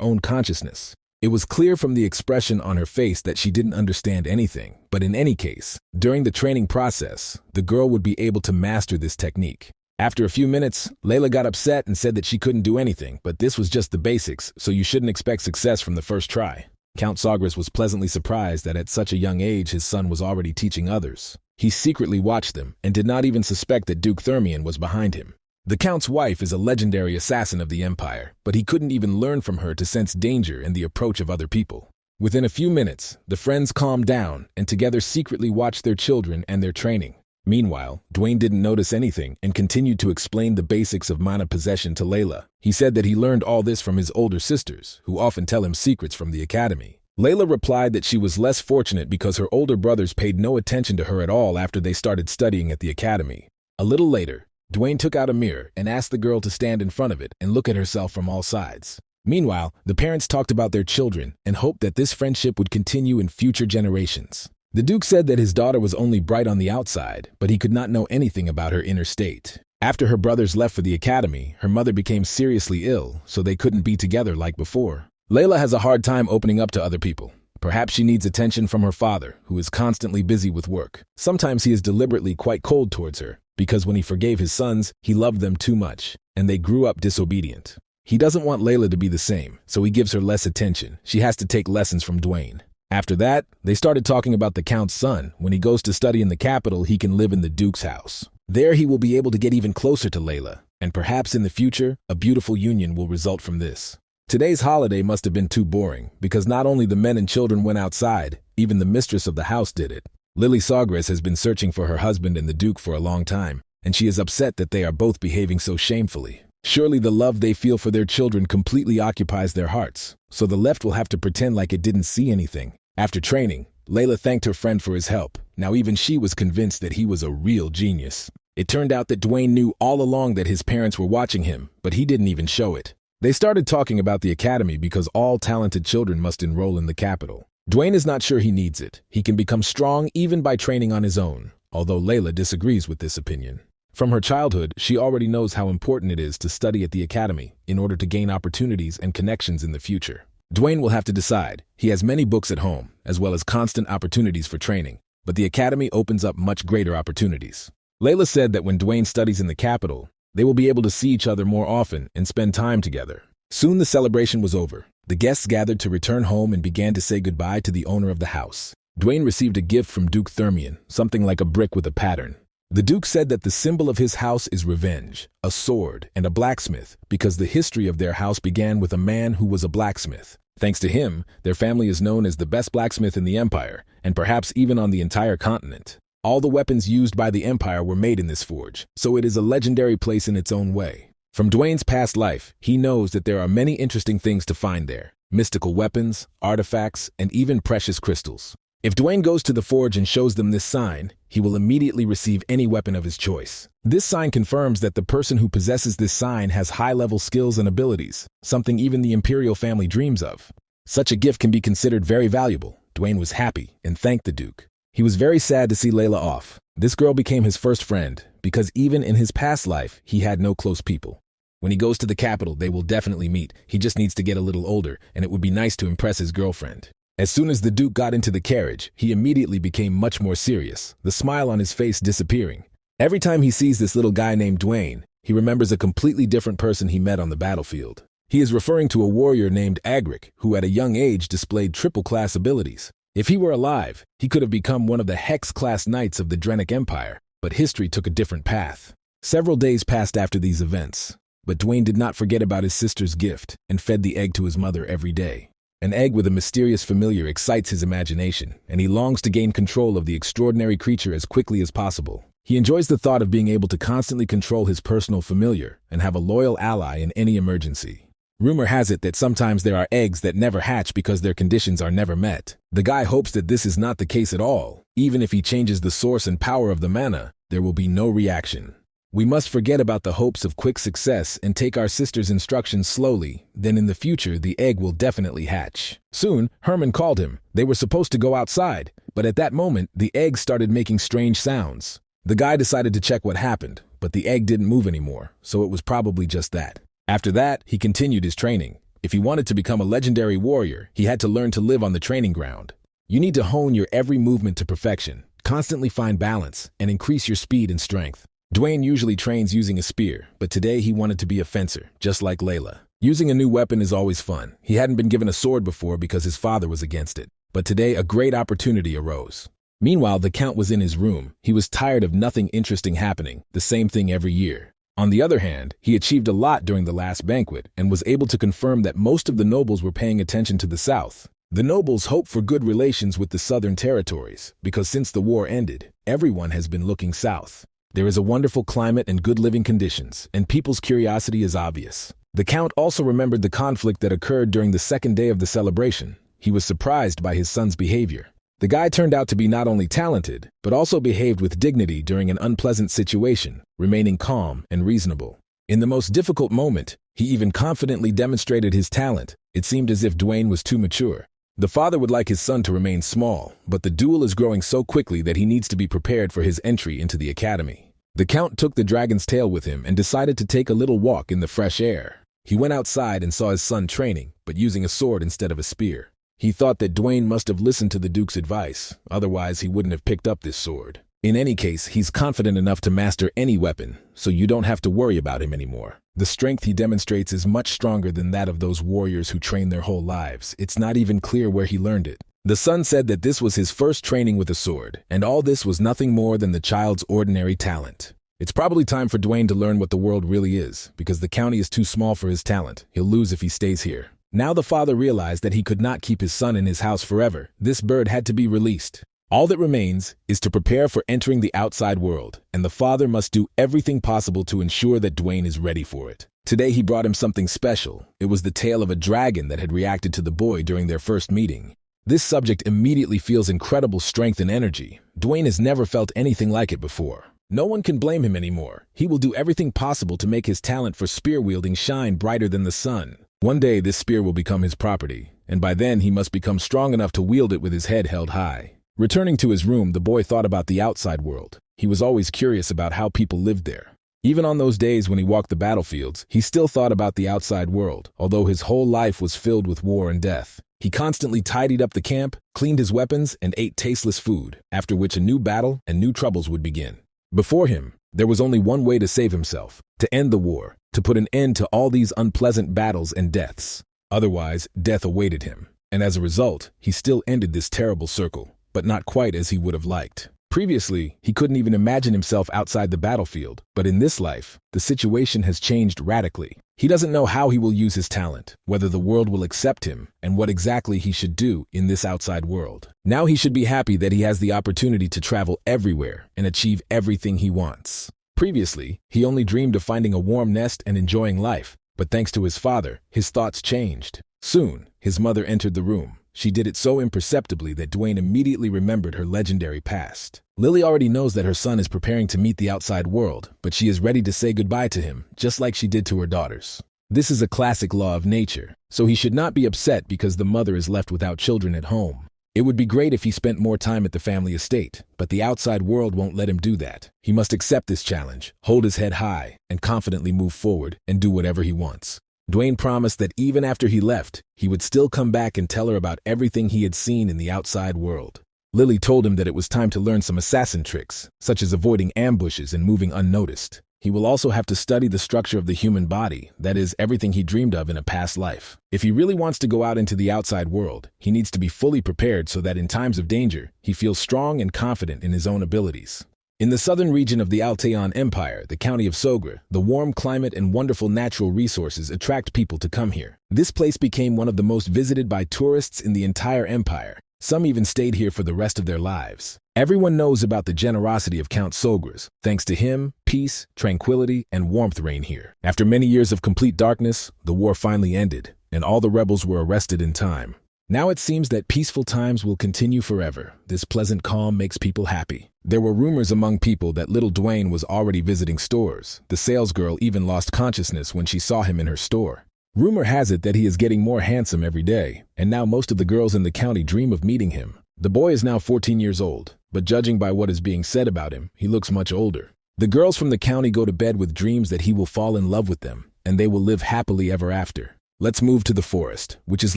own consciousness. It was clear from the expression on her face that she didn't understand anything, but in any case, during the training process, the girl would be able to master this technique. After a few minutes, Layla got upset and said that she couldn't do anything, but this was just the basics, so you shouldn't expect success from the first try. Count Sagras was pleasantly surprised that at such a young age his son was already teaching others. He secretly watched them and did not even suspect that Duke Thermion was behind him. The Count's wife is a legendary assassin of the Empire, but he couldn't even learn from her to sense danger in the approach of other people. Within a few minutes, the friends calmed down and together secretly watched their children and their training. Meanwhile, Dwayne didn't notice anything and continued to explain the basics of mana possession to Lila. He said that he learned all this from his older sisters, who often tell him secrets from the academy. Layla replied that she was less fortunate because her older brothers paid no attention to her at all after they started studying at the academy. A little later, Dwayne took out a mirror and asked the girl to stand in front of it and look at herself from all sides. Meanwhile, the parents talked about their children and hoped that this friendship would continue in future generations. The Duke said that his daughter was only bright on the outside, but he could not know anything about her inner state. After her brothers left for the academy, her mother became seriously ill, so they couldn't be together like before. Layla has a hard time opening up to other people. Perhaps she needs attention from her father, who is constantly busy with work. Sometimes he is deliberately quite cold towards her, because when he forgave his sons, he loved them too much, and they grew up disobedient. He doesn't want Layla to be the same, so he gives her less attention. She has to take lessons from Dwayne. After that, they started talking about the Count's son. When he goes to study in the capital, he can live in the Duke's house. There he will be able to get even closer to Layla, and perhaps in the future, a beautiful union will result from this. Today's holiday must have been too boring, because not only the men and children went outside, even the mistress of the house did it. Lily Sagres has been searching for her husband and the Duke for a long time, and she is upset that they are both behaving so shamefully. Surely the love they feel for their children completely occupies their hearts, so the left will have to pretend like it didn't see anything. After training, Layla thanked her friend for his help. Now even she was convinced that he was a real genius. It turned out that Dwayne knew all along that his parents were watching him, but he didn't even show it. They started talking about the academy because all talented children must enroll in the capital. Dwayne is not sure he needs it. He can become strong even by training on his own, although Layla disagrees with this opinion. From her childhood, she already knows how important it is to study at the academy in order to gain opportunities and connections in the future. Dwayne will have to decide. He has many books at home, as well as constant opportunities for training, but the academy opens up much greater opportunities. Layla said that when Dwayne studies in the capital, they will be able to see each other more often and spend time together. Soon the celebration was over. The guests gathered to return home and began to say goodbye to the owner of the house. Dwayne received a gift from Duke Thermion, something like a brick with a pattern. The Duke said that the symbol of his house is revenge, a sword, and a blacksmith, because the history of their house began with a man who was a blacksmith. Thanks to him, their family is known as the best blacksmith in the Empire, and perhaps even on the entire continent. All the weapons used by the Empire were made in this forge, so it is a legendary place in its own way. From Dwayne's past life, he knows that there are many interesting things to find there: mystical weapons, artifacts, and even precious crystals. If Dwayne goes to the forge and shows them this sign, he will immediately receive any weapon of his choice. This sign confirms that the person who possesses this sign has high-level skills and abilities, something even the Imperial family dreams of. Such a gift can be considered very valuable. Dwayne was happy and thanked the Duke. He was very sad to see Layla off. This girl became his first friend, because even in his past life, he had no close people. When he goes to the capital, they will definitely meet. He just needs to get a little older, and it would be nice to impress his girlfriend. As soon as the Duke got into the carriage, he immediately became much more serious, the smile on his face disappearing. Every time he sees this little guy named Dwayne, he remembers a completely different person he met on the battlefield. He is referring to a warrior named Agric, who at a young age displayed triple-class abilities. If he were alive, he could have become one of the Hex-class knights of the Drenic Empire, but history took a different path. Several days passed after these events, but Dwayne did not forget about his sister's gift and fed the egg to his mother every day. An egg with a mysterious familiar excites his imagination, and he longs to gain control of the extraordinary creature as quickly as possible. He enjoys the thought of being able to constantly control his personal familiar and have a loyal ally in any emergency. Rumor has it that sometimes there are eggs that never hatch because their conditions are never met. The guy hopes that this is not the case at all. Even if he changes the source and power of the mana, there will be no reaction. We must forget about the hopes of quick success and take our sister's instructions slowly, then in the future the egg will definitely hatch. Soon, Herman called him. They were supposed to go outside, but at that moment, the egg started making strange sounds. The guy decided to check what happened, but the egg didn't move anymore, so it was probably just that. After that, he continued his training. If he wanted to become a legendary warrior, he had to learn to live on the training ground. You need to hone your every movement to perfection, constantly find balance, and increase your speed and strength. Dwayne usually trains using a spear, but today he wanted to be a fencer, just like Layla. Using a new weapon is always fun. He hadn't been given a sword before because his father was against it. But today a great opportunity arose. Meanwhile, the Count was in his room. He was tired of nothing interesting happening, the same thing every year. On the other hand, he achieved a lot during the last banquet and was able to confirm that most of the nobles were paying attention to the south. The nobles hope for good relations with the southern territories, because since the war ended, everyone has been looking south. There is a wonderful climate and good living conditions, and people's curiosity is obvious. The Count also remembered the conflict that occurred during the second day of the celebration. He was surprised by his son's behavior. The guy turned out to be not only talented, but also behaved with dignity during an unpleasant situation, remaining calm and reasonable. In the most difficult moment, he even confidently demonstrated his talent. It seemed as if Dwayne was too mature. The father would like his son to remain small, but the duel is growing so quickly that he needs to be prepared for his entry into the academy. The Count took the dragon's tail with him and decided to take a little walk in the fresh air. He went outside and saw his son training, but using a sword instead of a spear. He thought that Dwayne must have listened to the Duke's advice, otherwise he wouldn't have picked up this sword. In any case, he's confident enough to master any weapon, so you don't have to worry about him anymore. The strength he demonstrates is much stronger than that of those warriors who train their whole lives. It's not even clear where he learned it. The son said that this was his first training with a sword, and all this was nothing more than the child's ordinary talent. It's probably time for Dwayne to learn what the world really is, because the county is too small for his talent. He'll lose if he stays here. Now the father realized that he could not keep his son in his house forever. This bird had to be released. All that remains is to prepare for entering the outside world, and the father must do everything possible to ensure that Dwayne is ready for it. Today he brought him something special. It was the tail of a dragon that had reacted to the boy during their first meeting. This subject immediately feels incredible strength and energy. Dwayne has never felt anything like it before. No one can blame him anymore. He will do everything possible to make his talent for spear wielding shine brighter than the sun. One day this spear will become his property, and by then he must become strong enough to wield it with his head held high. Returning to his room, the boy thought about the outside world. He was always curious about how people lived there. Even on those days when he walked the battlefields, he still thought about the outside world, although his whole life was filled with war and death. He constantly tidied up the camp, cleaned his weapons, and ate tasteless food, after which a new battle and new troubles would begin. Before him, there was only one way to save himself, to end the war, to put an end to all these unpleasant battles and deaths. Otherwise, death awaited him, and as a result, he still ended this terrible circle, but not quite as he would have liked. Previously, he couldn't even imagine himself outside the battlefield, but in this life, the situation has changed radically. He doesn't know how he will use his talent, whether the world will accept him, and what exactly he should do in this outside world. Now he should be happy that he has the opportunity to travel everywhere and achieve everything he wants. Previously, he only dreamed of finding a warm nest and enjoying life, but thanks to his father, his thoughts changed. Soon, his mother entered the room. She did it so imperceptibly that Dwayne immediately remembered her legendary past. Lily already knows that her son is preparing to meet the outside world, but she is ready to say goodbye to him, just like she did to her daughters. This is a classic law of nature, so he should not be upset because the mother is left without children at home. It would be great if he spent more time at the family estate, but the outside world won't let him do that. He must accept this challenge, hold his head high, and confidently move forward and do whatever he wants. Dwayne promised that even after he left, he would still come back and tell her about everything he had seen in the outside world. Lily told him that it was time to learn some assassin tricks, such as avoiding ambushes and moving unnoticed. He will also have to study the structure of the human body, that is, everything he dreamed of in a past life. If he really wants to go out into the outside world, he needs to be fully prepared so that in times of danger, he feels strong and confident in his own abilities. In the southern region of the Alteon Empire, the county of Sogre, the warm climate and wonderful natural resources attract people to come here. This place became one of the most visited by tourists in the entire empire. Some even stayed here for the rest of their lives. Everyone knows about the generosity of Count Sogres. Thanks to him, peace, tranquility, and warmth reign here. After many years of complete darkness, the war finally ended, and all the rebels were arrested in time. Now it seems that peaceful times will continue forever. This pleasant calm makes people happy. There were rumors among people that little Dwayne was already visiting stores. The salesgirl even lost consciousness when she saw him in her store. Rumor has it that he is getting more handsome every day, and now most of the girls in the county dream of meeting him. The boy is now 14 years old, but judging by what is being said about him, he looks much older. The girls from the county go to bed with dreams that he will fall in love with them, and they will live happily ever after. Let's move to the forest, which is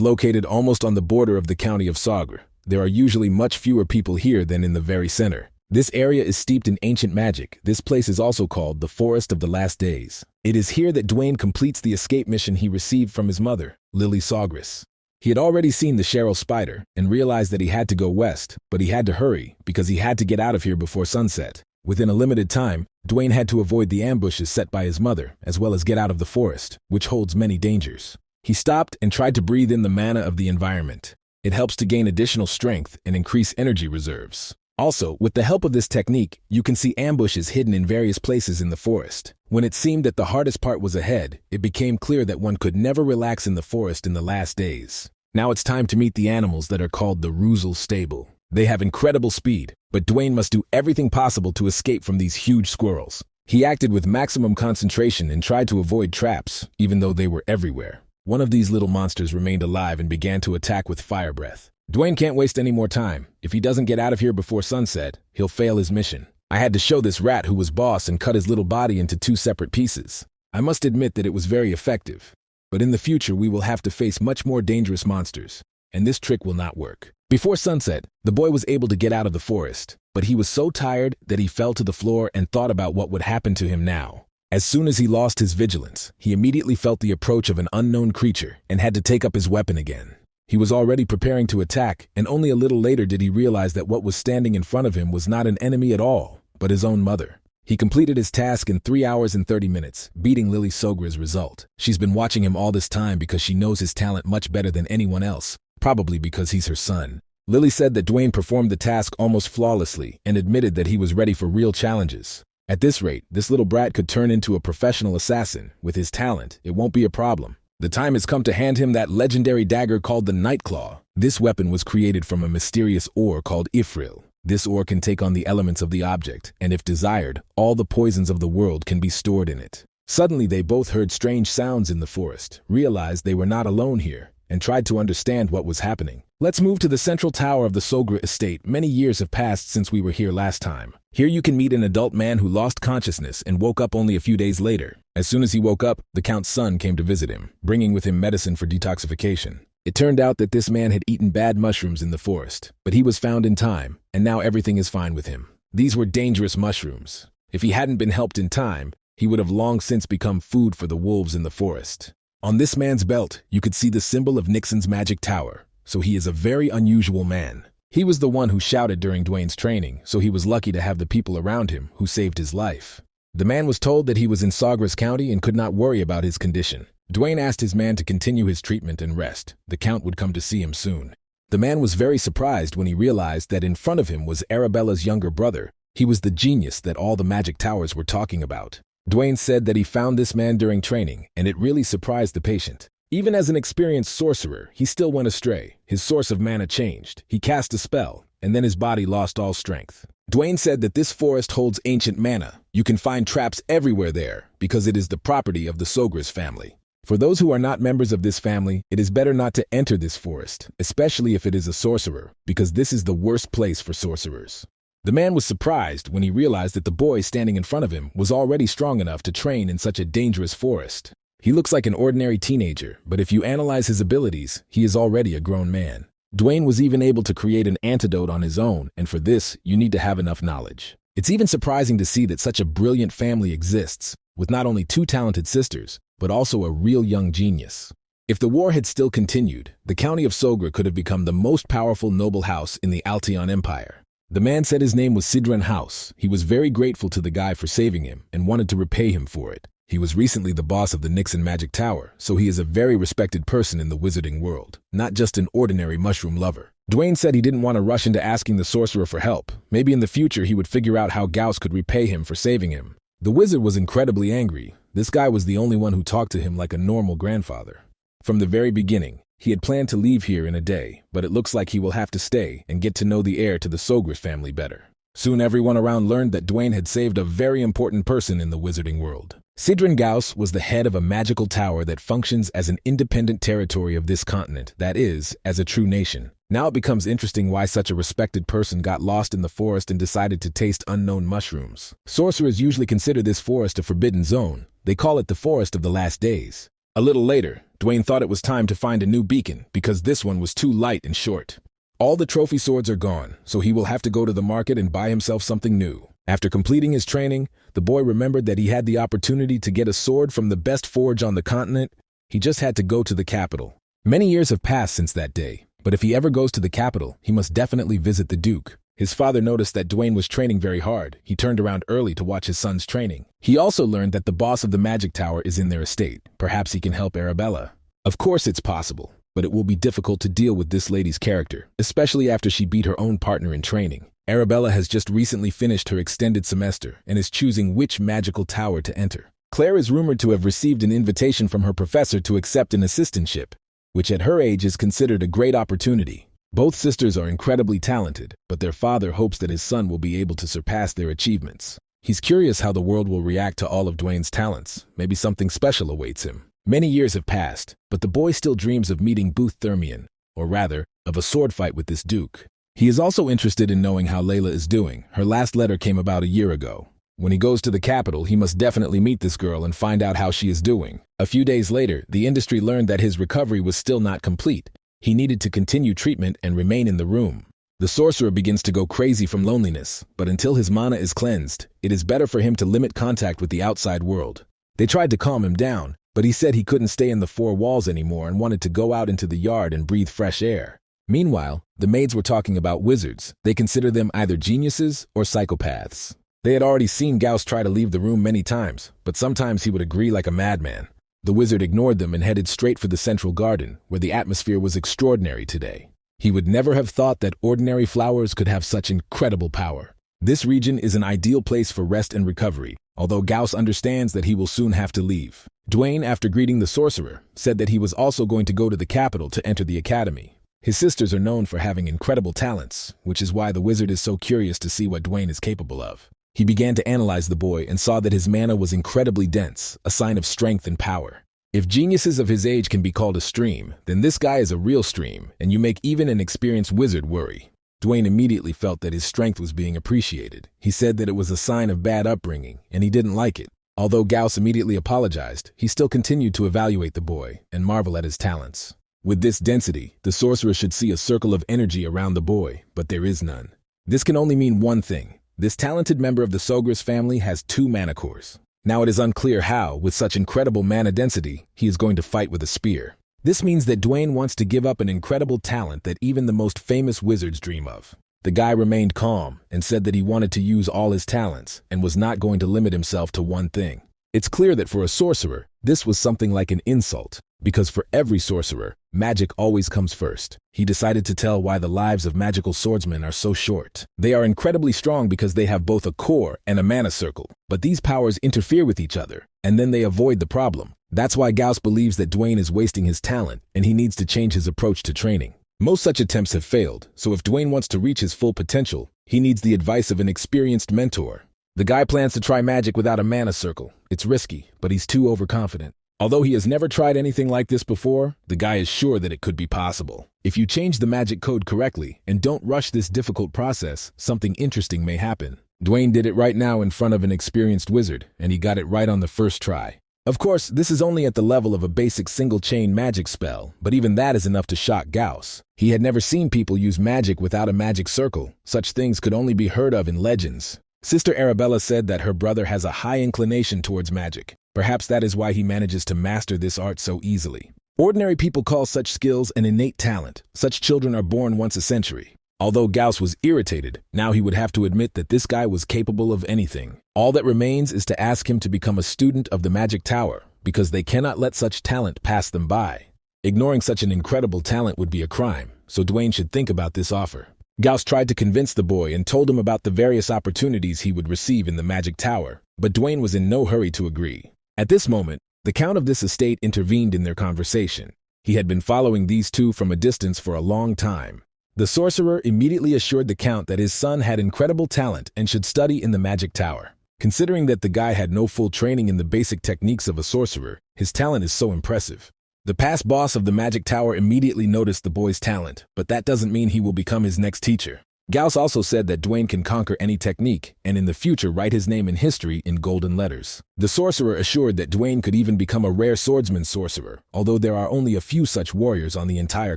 located almost on the border of the county of Sogre. There are usually much fewer people here than in the very center. This area is steeped in ancient magic. This place is also called the Forest of the Last Days. It is here that Dwayne completes the escape mission he received from his mother, Lily Sawgrass. He had already seen the Cheryl Spider and realized that he had to go west, but he had to hurry because he had to get out of here before sunset. Within a limited time, Dwayne had to avoid the ambushes set by his mother, as well as get out of the forest, which holds many dangers. He stopped and tried to breathe in the mana of the environment. It helps to gain additional strength and increase energy reserves. Also, with the help of this technique, you can see ambushes hidden in various places in the forest. When it seemed that the hardest part was ahead, it became clear that one could never relax in the forest in the last days. Now it's time to meet the animals that are called the Ruzel Stable. They have incredible speed, but Dwayne must do everything possible to escape from these huge squirrels. He acted with maximum concentration and tried to avoid traps, even though they were everywhere. One of these little monsters remained alive and began to attack with fire breath. Dwayne can't waste any more time. If he doesn't get out of here before sunset, he'll fail his mission. I had to show this rat who was boss and cut his little body into 2 separate pieces. I must admit that it was very effective. But in the future, we will have to face much more dangerous monsters, and this trick will not work. Before sunset, the boy was able to get out of the forest, but he was so tired that he fell to the floor and thought about what would happen to him now. As soon as he lost his vigilance, he immediately felt the approach of an unknown creature and had to take up his weapon again. He was already preparing to attack, and only a little later did he realize that what was standing in front of him was not an enemy at all, but his own mother. He completed his task in 3 hours and 30 minutes, beating Lily Sawgrass' result. She's been watching him all this time because she knows his talent much better than anyone else, probably because he's her son. Lily said that Dwayne performed the task almost flawlessly and admitted that he was ready for real challenges. At this rate, this little brat could turn into a professional assassin. With his talent, it won't be a problem. The time has come to hand him that legendary dagger called the Nightclaw. This weapon was created from a mysterious ore called Ifril. This ore can take on the elements of the object, and if desired, all the poisons of the world can be stored in it. Suddenly they both heard strange sounds in the forest, realized they were not alone here, and tried to understand what was happening. Let's move to the central tower of the Sawgrass estate. Many years have passed since we were here last time. Here you can meet an adult man who lost consciousness and woke up only a few days later. As soon as he woke up, the Count's son came to visit him, bringing with him medicine for detoxification. It turned out that this man had eaten bad mushrooms in the forest, but he was found in time, and now everything is fine with him. These were dangerous mushrooms. If he hadn't been helped in time, he would have long since become food for the wolves in the forest. On this man's belt, you could see the symbol of Nixon's magic tower, so he is a very unusual man. He was the one who shouted during Dwayne's training, so he was lucky to have the people around him who saved his life. The man was told that he was in Sawgrass County and could not worry about his condition. Dwayne asked his man to continue his treatment and rest. The Count would come to see him soon. The man was very surprised when he realized that in front of him was Arabella's younger brother. He was the genius that all the magic towers were talking about. Dwayne said that he found this man during training, and it really surprised the patient. Even as an experienced sorcerer, he still went astray. His source of mana changed. He cast a spell, and then his body lost all strength. Dwayne said that this forest holds ancient mana. You can find traps everywhere there, because it is the property of the Sawgrass family. For those who are not members of this family, it is better not to enter this forest, especially if it is a sorcerer, because this is the worst place for sorcerers. The man was surprised when he realized that the boy standing in front of him was already strong enough to train in such a dangerous forest. He looks like an ordinary teenager, but if you analyze his abilities, he is already a grown man. Dwayne was even able to create an antidote on his own, and for this, you need to have enough knowledge. It's even surprising to see that such a brilliant family exists, with not only 2 talented sisters, but also a real young genius. If the war had still continued, the county of Sawgrass could have become the most powerful noble house in the Alteon Empire. The man said his name was Sidran House. He was very grateful to the guy for saving him and wanted to repay him for it. He was recently the boss of the Nixon Magic Tower, so he is a very respected person in the wizarding world, not just an ordinary mushroom lover. Dwayne said he didn't want to rush into asking the sorcerer for help. Maybe in the future he would figure out how Gauss could repay him for saving him. The wizard was incredibly angry. This guy was the only one who talked to him like a normal grandfather. From the very beginning, he had planned to leave here in a day, but it looks like he will have to stay and get to know the heir to the Sawgrass family better. Soon everyone around learned that Dwayne had saved a very important person in the wizarding world. Sidran Gauss was the head of a magical tower that functions as an independent territory of this continent, that is, as a true nation. Now it becomes interesting why such a respected person got lost in the forest and decided to taste unknown mushrooms. Sorcerers usually consider this forest a forbidden zone. They call it the Forest of the Last Days. A little later, Dwayne thought it was time to find a new beacon because this one was too light and short. All the trophy swords are gone, so he will have to go to the market and buy himself something new. After completing his training, the boy remembered that he had the opportunity to get a sword from the best forge on the continent. He just had to go to the capital. Many years have passed since that day, but if he ever goes to the capital, he must definitely visit the Duke. His father noticed that Dwayne was training very hard. He turned around early to watch his son's training. He also learned that the boss of the magic tower is in their estate. Perhaps he can help Arabella. Of course it's possible, but it will be difficult to deal with this lady's character, especially after she beat her own partner in training. Arabella has just recently finished her extended semester and is choosing which magical tower to enter. Claire is rumored to have received an invitation from her professor to accept an assistantship, which at her age is considered a great opportunity. Both sisters are incredibly talented, but their father hopes that his son will be able to surpass their achievements. He's curious how the world will react to all of Dwayne's talents. Maybe something special awaits him. Many years have passed, but the boy still dreams of meeting Booth Thermion, or rather, of a sword fight with this Duke. He is also interested in knowing how Lila is doing. Her last letter came about a year ago. When he goes to the capital, he must definitely meet this girl and find out how she is doing. A few days later, the industry learned that his recovery was still not complete. He needed to continue treatment and remain in the room. The sorcerer begins to go crazy from loneliness, but until his mana is cleansed, it is better for him to limit contact with the outside world. They tried to calm him down, but he said he couldn't stay in the four walls anymore and wanted to go out into the yard and breathe fresh air. Meanwhile, the maids were talking about wizards. They consider them either geniuses or psychopaths. They had already seen Gauss try to leave the room many times, but sometimes he would agree like a madman. The wizard ignored them and headed straight for the central garden, where the atmosphere was extraordinary today. He would never have thought that ordinary flowers could have such incredible power. This region is an ideal place for rest and recovery, although Gauss understands that he will soon have to leave. Dwayne, after greeting the sorcerer, said that he was also going to go to the capital to enter the academy. His sisters are known for having incredible talents, which is why the wizard is so curious to see what Dwayne is capable of. He began to analyze the boy and saw that his mana was incredibly dense, a sign of strength and power. If geniuses of his age can be called a stream, then this guy is a real stream, and you make even an experienced wizard worry. Dwayne immediately felt that his strength was being appreciated. He said that it was a sign of bad upbringing, and he didn't like it. Although Gauss immediately apologized, he still continued to evaluate the boy and marvel at his talents. With this density, the sorcerer should see a circle of energy around the boy, but there is none. This can only mean one thing. This talented member of the Sogris family has 2 manacores. Now it is unclear how, with such incredible mana density, he is going to fight with a spear. This means that Dwayne wants to give up an incredible talent that even the most famous wizards dream of. The guy remained calm and said that he wanted to use all his talents and was not going to limit himself to one thing. It's clear that for a sorcerer, this was something like an insult, because for every sorcerer, magic always comes first. He decided to tell why the lives of magical swordsmen are so short. They are incredibly strong because they have both a core and a mana circle, but these powers interfere with each other, and then they avoid the problem. That's why Gauss believes that Dwayne is wasting his talent, and he needs to change his approach to training. Most such attempts have failed, so if Dwayne wants to reach his full potential, he needs the advice of an experienced mentor. The guy plans to try magic without a mana circle. It's risky, but he's too overconfident. Although he has never tried anything like this before, the guy is sure that it could be possible. If you change the magic code correctly and don't rush this difficult process, something interesting may happen. Dwayne did it right now in front of an experienced wizard, and he got it right on the first try. Of course, this is only at the level of a basic single-chain magic spell, but even that is enough to shock Gauss. He had never seen people use magic without a magic circle. Such things could only be heard of in legends. Sister Arabella said that her brother has a high inclination towards magic. Perhaps that is why he manages to master this art so easily. Ordinary people call such skills an innate talent. Such children are born once a century. Although Gauss was irritated, now he would have to admit that this guy was capable of anything. All that remains is to ask him to become a student of the Magic Tower, because they cannot let such talent pass them by. Ignoring such an incredible talent would be a crime, so Dwayne should think about this offer. Gauss tried to convince the boy and told him about the various opportunities he would receive in the Magic Tower, but Dwayne was in no hurry to agree. At this moment, the Count of this estate intervened in their conversation. He had been following these two from a distance for a long time. The sorcerer immediately assured the Count that his son had incredible talent and should study in the Magic Tower. Considering that the guy had no full training in the basic techniques of a sorcerer, his talent is so impressive. The past boss of the Magic Tower immediately noticed the boy's talent, but that doesn't mean he will become his next teacher. Gauss also said that Dwayne can conquer any technique and in the future write his name in history in golden letters. The sorcerer assured that Dwayne could even become a rare swordsman sorcerer, although there are only a few such warriors on the entire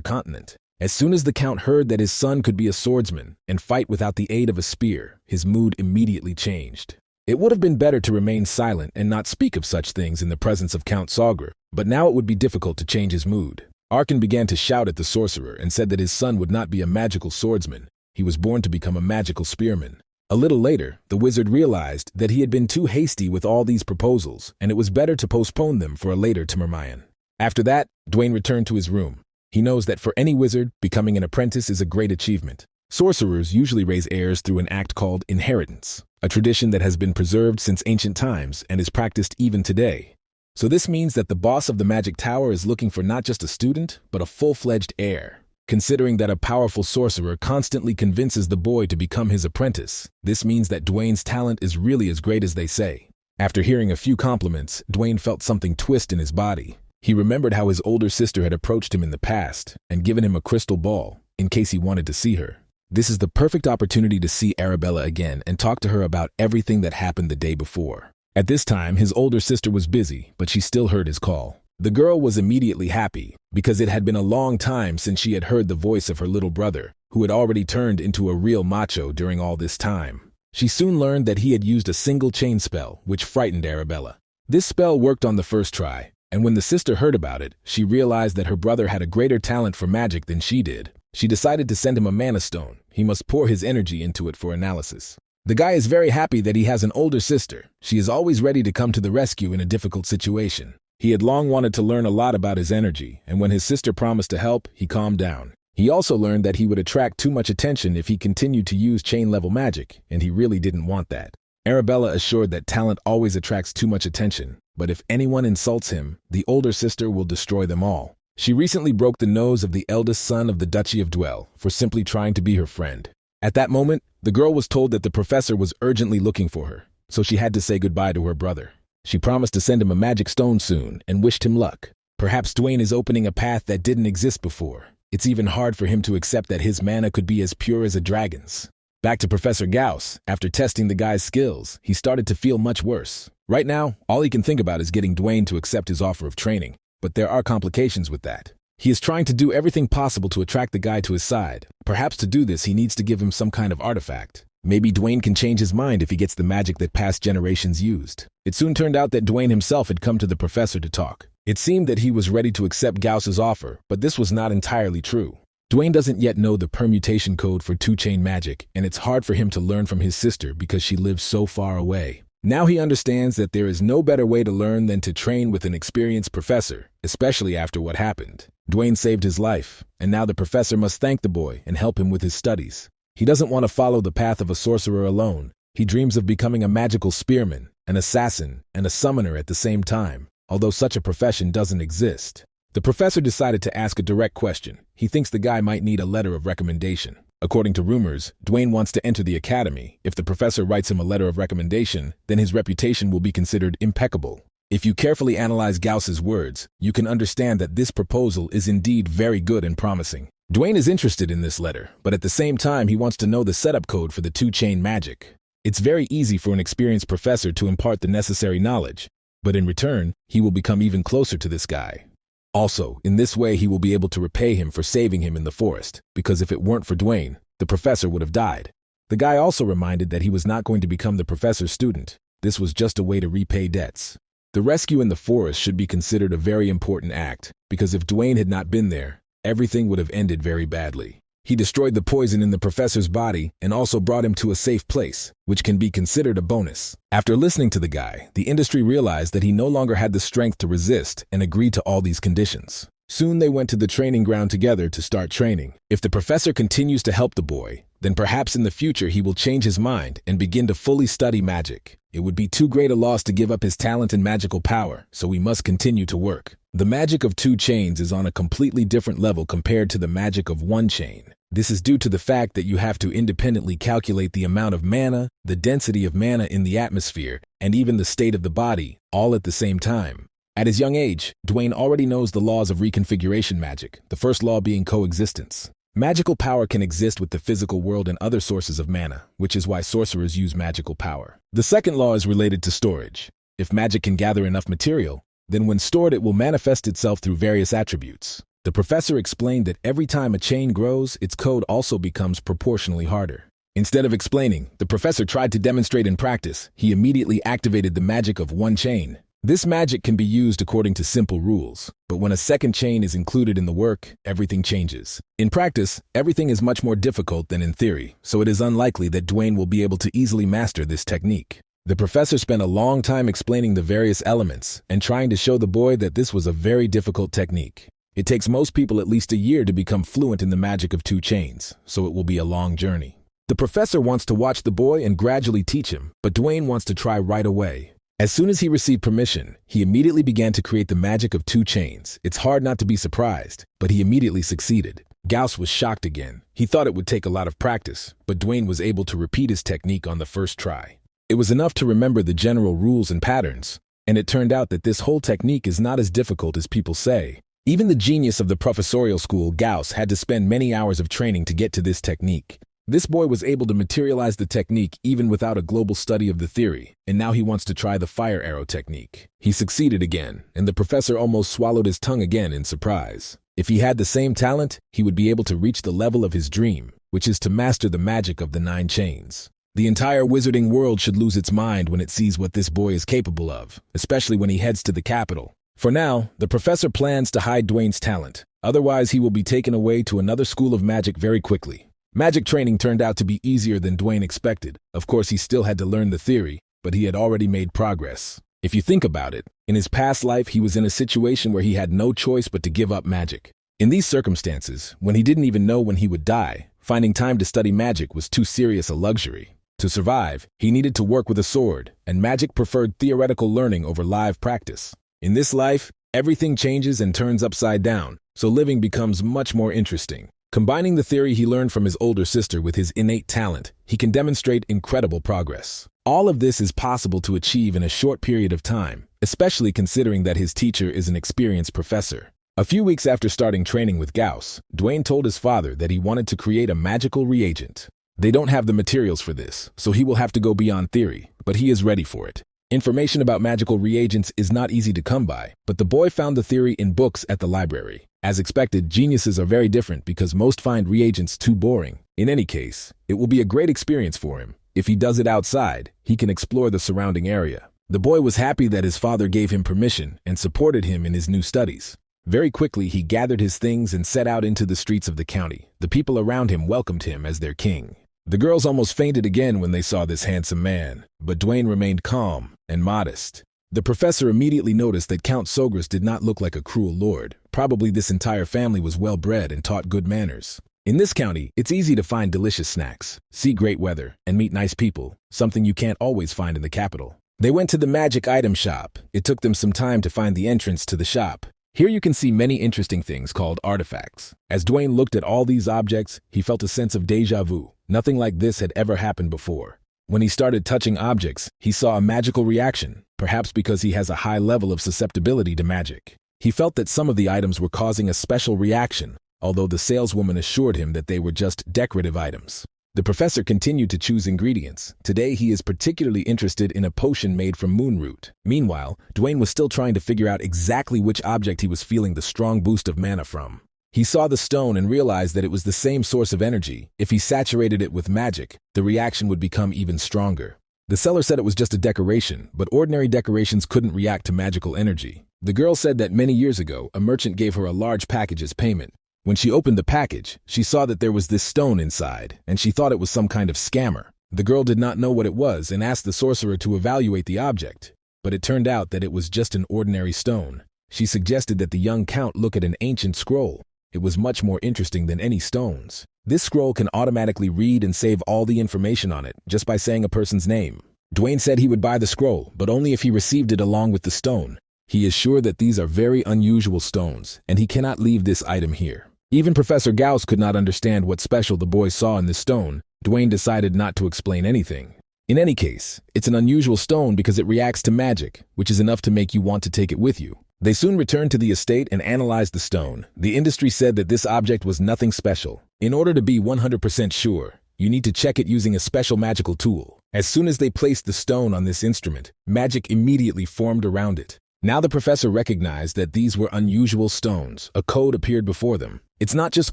continent. As soon as the Count heard that his son could be a swordsman and fight without the aid of a spear, his mood immediately changed. It would have been better to remain silent and not speak of such things in the presence of Count Saugr, but now it would be difficult to change his mood. Arkan began to shout at the sorcerer and said that his son would not be a magical swordsman. He was born to become a magical spearman. A little later, the wizard realized that he had been too hasty with all these proposals, and it was better to postpone them for a later Timmermayan. After that, Dwayne returned to his room. He knows that for any wizard, becoming an apprentice is a great achievement. Sorcerers usually raise heirs through an act called inheritance, a tradition that has been preserved since ancient times and is practiced even today. So this means that the boss of the Magic Tower is looking for not just a student, but a full-fledged heir. Considering that a powerful sorcerer constantly convinces the boy to become his apprentice, this means that Dwayne's talent is really as great as they say. After hearing a few compliments, Dwayne felt something twist in his body. He remembered how his older sister had approached him in the past and given him a crystal ball in case he wanted to see her. This is the perfect opportunity to see Arabella again and talk to her about everything that happened the day before. At this time, his older sister was busy, but she still heard his call. The girl was immediately happy, because it had been a long time since she had heard the voice of her little brother, who had already turned into a real macho during all this time. She soon learned that he had used a single chain spell, which frightened Arabella. This spell worked on the first try, and when the sister heard about it, she realized that her brother had a greater talent for magic than she did. She decided to send him a mana stone. He must pour his energy into it for analysis. The guy is very happy that he has an older sister. She is always ready to come to the rescue in a difficult situation. He had long wanted to learn a lot about his energy, and when his sister promised to help, he calmed down. He also learned that he would attract too much attention if he continued to use chain-level magic, and he really didn't want that. Arabella assured that talent always attracts too much attention, but if anyone insults him, the older sister will destroy them all. She recently broke the nose of the eldest son of the Duchy of Duel for simply trying to be her friend. At that moment, the girl was told that the professor was urgently looking for her, so she had to say goodbye to her brother. She promised to send him a magic stone soon and wished him luck. Perhaps Dwayne is opening a path that didn't exist before. It's even hard for him to accept that his mana could be as pure as a dragon's. Back to Professor Gauss, after testing the guy's skills, he started to feel much worse. Right now, all he can think about is getting Dwayne to accept his offer of training, but there are complications with that. He is trying to do everything possible to attract the guy to his side. Perhaps to do this, he needs to give him some kind of artifact. Maybe Dwayne can change his mind if he gets the magic that past generations used. It soon turned out that Dwayne himself had come to the professor to talk. It seemed that he was ready to accept Gauss's offer, but this was not entirely true. Dwayne doesn't yet know the permutation code for two-chain magic, and it's hard for him to learn from his sister because she lives so far away. Now he understands that there is no better way to learn than to train with an experienced professor, especially after what happened. Dwayne saved his life, and now the professor must thank the boy and help him with his studies. He doesn't want to follow the path of a sorcerer alone. He dreams of becoming a magical spearman, an assassin, and a summoner at the same time, although such a profession doesn't exist. The professor decided to ask a direct question. He thinks the guy might need a letter of recommendation. According to rumors, Dwayne wants to enter the academy. If the professor writes him a letter of recommendation, then his reputation will be considered impeccable. If you carefully analyze Gauss's words, you can understand that this proposal is indeed very good and promising. Dwayne is interested in this letter, but at the same time he wants to know the setup code for the two-chain magic. It's very easy for an experienced professor to impart the necessary knowledge, but in return, he will become even closer to this guy. Also, in this way he will be able to repay him for saving him in the forest, because if it weren't for Dwayne, the professor would have died. The guy also reminded that he was not going to become the professor's student. This was just a way to repay debts. The rescue in the forest should be considered a very important act, because if Dwayne had not been there, everything would have ended very badly. He destroyed the poison in the professor's body and also brought him to a safe place, which can be considered a bonus. After listening to the guy, the industry realized that he no longer had the strength to resist and agreed to all these conditions. Soon they went to the training ground together to start training. If the professor continues to help the boy, then perhaps in the future he will change his mind and begin to fully study magic. It would be too great a loss to give up his talent and magical power, so we must continue to work. The magic of two chains is on a completely different level compared to the magic of one chain. This is due to the fact that you have to independently calculate the amount of mana, the density of mana in the atmosphere, and even the state of the body, all at the same time. At his young age, Dwayne already knows the laws of reconfiguration magic, the first law being coexistence. Magical power can exist with the physical world and other sources of mana, which is why sorcerers use magical power. The second law is related to storage. If magic can gather enough material, then when stored it will manifest itself through various attributes. The professor explained that every time a chain grows, its code also becomes proportionally harder. Instead of explaining, the professor tried to demonstrate in practice. He immediately activated the magic of one chain. This magic can be used according to simple rules, but when a second chain is included in the work, everything changes. In practice, everything is much more difficult than in theory, so it is unlikely that Dwayne will be able to easily master this technique. The professor spent a long time explaining the various elements and trying to show the boy that this was a very difficult technique. It takes most people at least a year to become fluent in the magic of two chains, so it will be a long journey. The professor wants to watch the boy and gradually teach him, but Dwayne wants to try right away. As soon as he received permission, he immediately began to create the magic of two chains. It's hard not to be surprised, but he immediately succeeded. Gauss was shocked again. He thought it would take a lot of practice, but Dwayne was able to repeat his technique on the first try. It was enough to remember the general rules and patterns, and it turned out that this whole technique is not as difficult as people say. Even the genius of the professorial school, Gauss, had to spend many hours of training to get to this technique. This boy was able to materialize the technique even without a global study of the theory, and now he wants to try the fire arrow technique. He succeeded again, and the professor almost swallowed his tongue again in surprise. If he had the same talent, he would be able to reach the level of his dream, which is to master the magic of the 9 chains. The entire wizarding world should lose its mind when it sees what this boy is capable of, especially when he heads to the capital. For now, the professor plans to hide Dwayne's talent. Otherwise, he will be taken away to another school of magic very quickly. Magic training turned out to be easier than Dwayne expected. Of course, he still had to learn the theory, but he had already made progress. If you think about it, in his past life, he was in a situation where he had no choice but to give up magic. In these circumstances, when he didn't even know when he would die, finding time to study magic was too serious a luxury. To survive, he needed to work with a sword, and magic preferred theoretical learning over live practice. In this life, everything changes and turns upside down, so living becomes much more interesting. Combining the theory he learned from his older sister with his innate talent, he can demonstrate incredible progress. All of this is possible to achieve in a short period of time, especially considering that his teacher is an experienced professor. A few weeks after starting training with Gauss, Dwayne told his father that he wanted to create a magical reagent. They don't have the materials for this, so he will have to go beyond theory, but he is ready for it. Information about magical reagents is not easy to come by, but the boy found the theory in books at the library. As expected, geniuses are very different because most find reagents too boring. In any case, it will be a great experience for him. If he does it outside, he can explore the surrounding area. The boy was happy that his father gave him permission and supported him in his new studies. Very quickly, he gathered his things and set out into the streets of the county. The people around him welcomed him as their king. The girls almost fainted again when they saw this handsome man, but Dwayne remained calm and modest. The professor immediately noticed that Count Sogras did not look like a cruel lord. Probably this entire family was well-bred and taught good manners. In this county, it's easy to find delicious snacks, see great weather, and meet nice people, something you can't always find in the capital. They went to the magic item shop. It took them some time to find the entrance to the shop. Here you can see many interesting things called artifacts. As Dwayne looked at all these objects, he felt a sense of déjà vu. Nothing like this had ever happened before. When he started touching objects, he saw a magical reaction, perhaps because he has a high level of susceptibility to magic. He felt that some of the items were causing a special reaction, although the saleswoman assured him that they were just decorative items. The professor continued to choose ingredients. Today he is particularly interested in a potion made from moonroot. Meanwhile, Dwayne was still trying to figure out exactly which object he was feeling the strong boost of mana from. He saw the stone and realized that it was the same source of energy. If he saturated it with magic, the reaction would become even stronger. The seller said it was just a decoration, but ordinary decorations couldn't react to magical energy. The girl said that many years ago, a merchant gave her a large package as payment. When she opened the package, she saw that there was this stone inside, and she thought it was some kind of scammer. The girl did not know what it was and asked the sorcerer to evaluate the object, but it turned out that it was just an ordinary stone. She suggested that the young count look at an ancient scroll. It was much more interesting than any stones. This scroll can automatically read and save all the information on it just by saying a person's name. Dwayne said he would buy the scroll, but only if he received it along with the stone. He is sure that these are very unusual stones, and he cannot leave this item here. Even Professor Gauss could not understand what special the boy saw in this stone. Dwayne decided not to explain anything. In any case, it's an unusual stone because it reacts to magic, which is enough to make you want to take it with you. They soon returned to the estate and analyzed the stone. The industry said that this object was nothing special. In order to be 100% sure, you need to check it using a special magical tool. As soon as they placed the stone on this instrument, magic immediately formed around it. Now the professor recognized that these were unusual stones. A code appeared before them. It's not just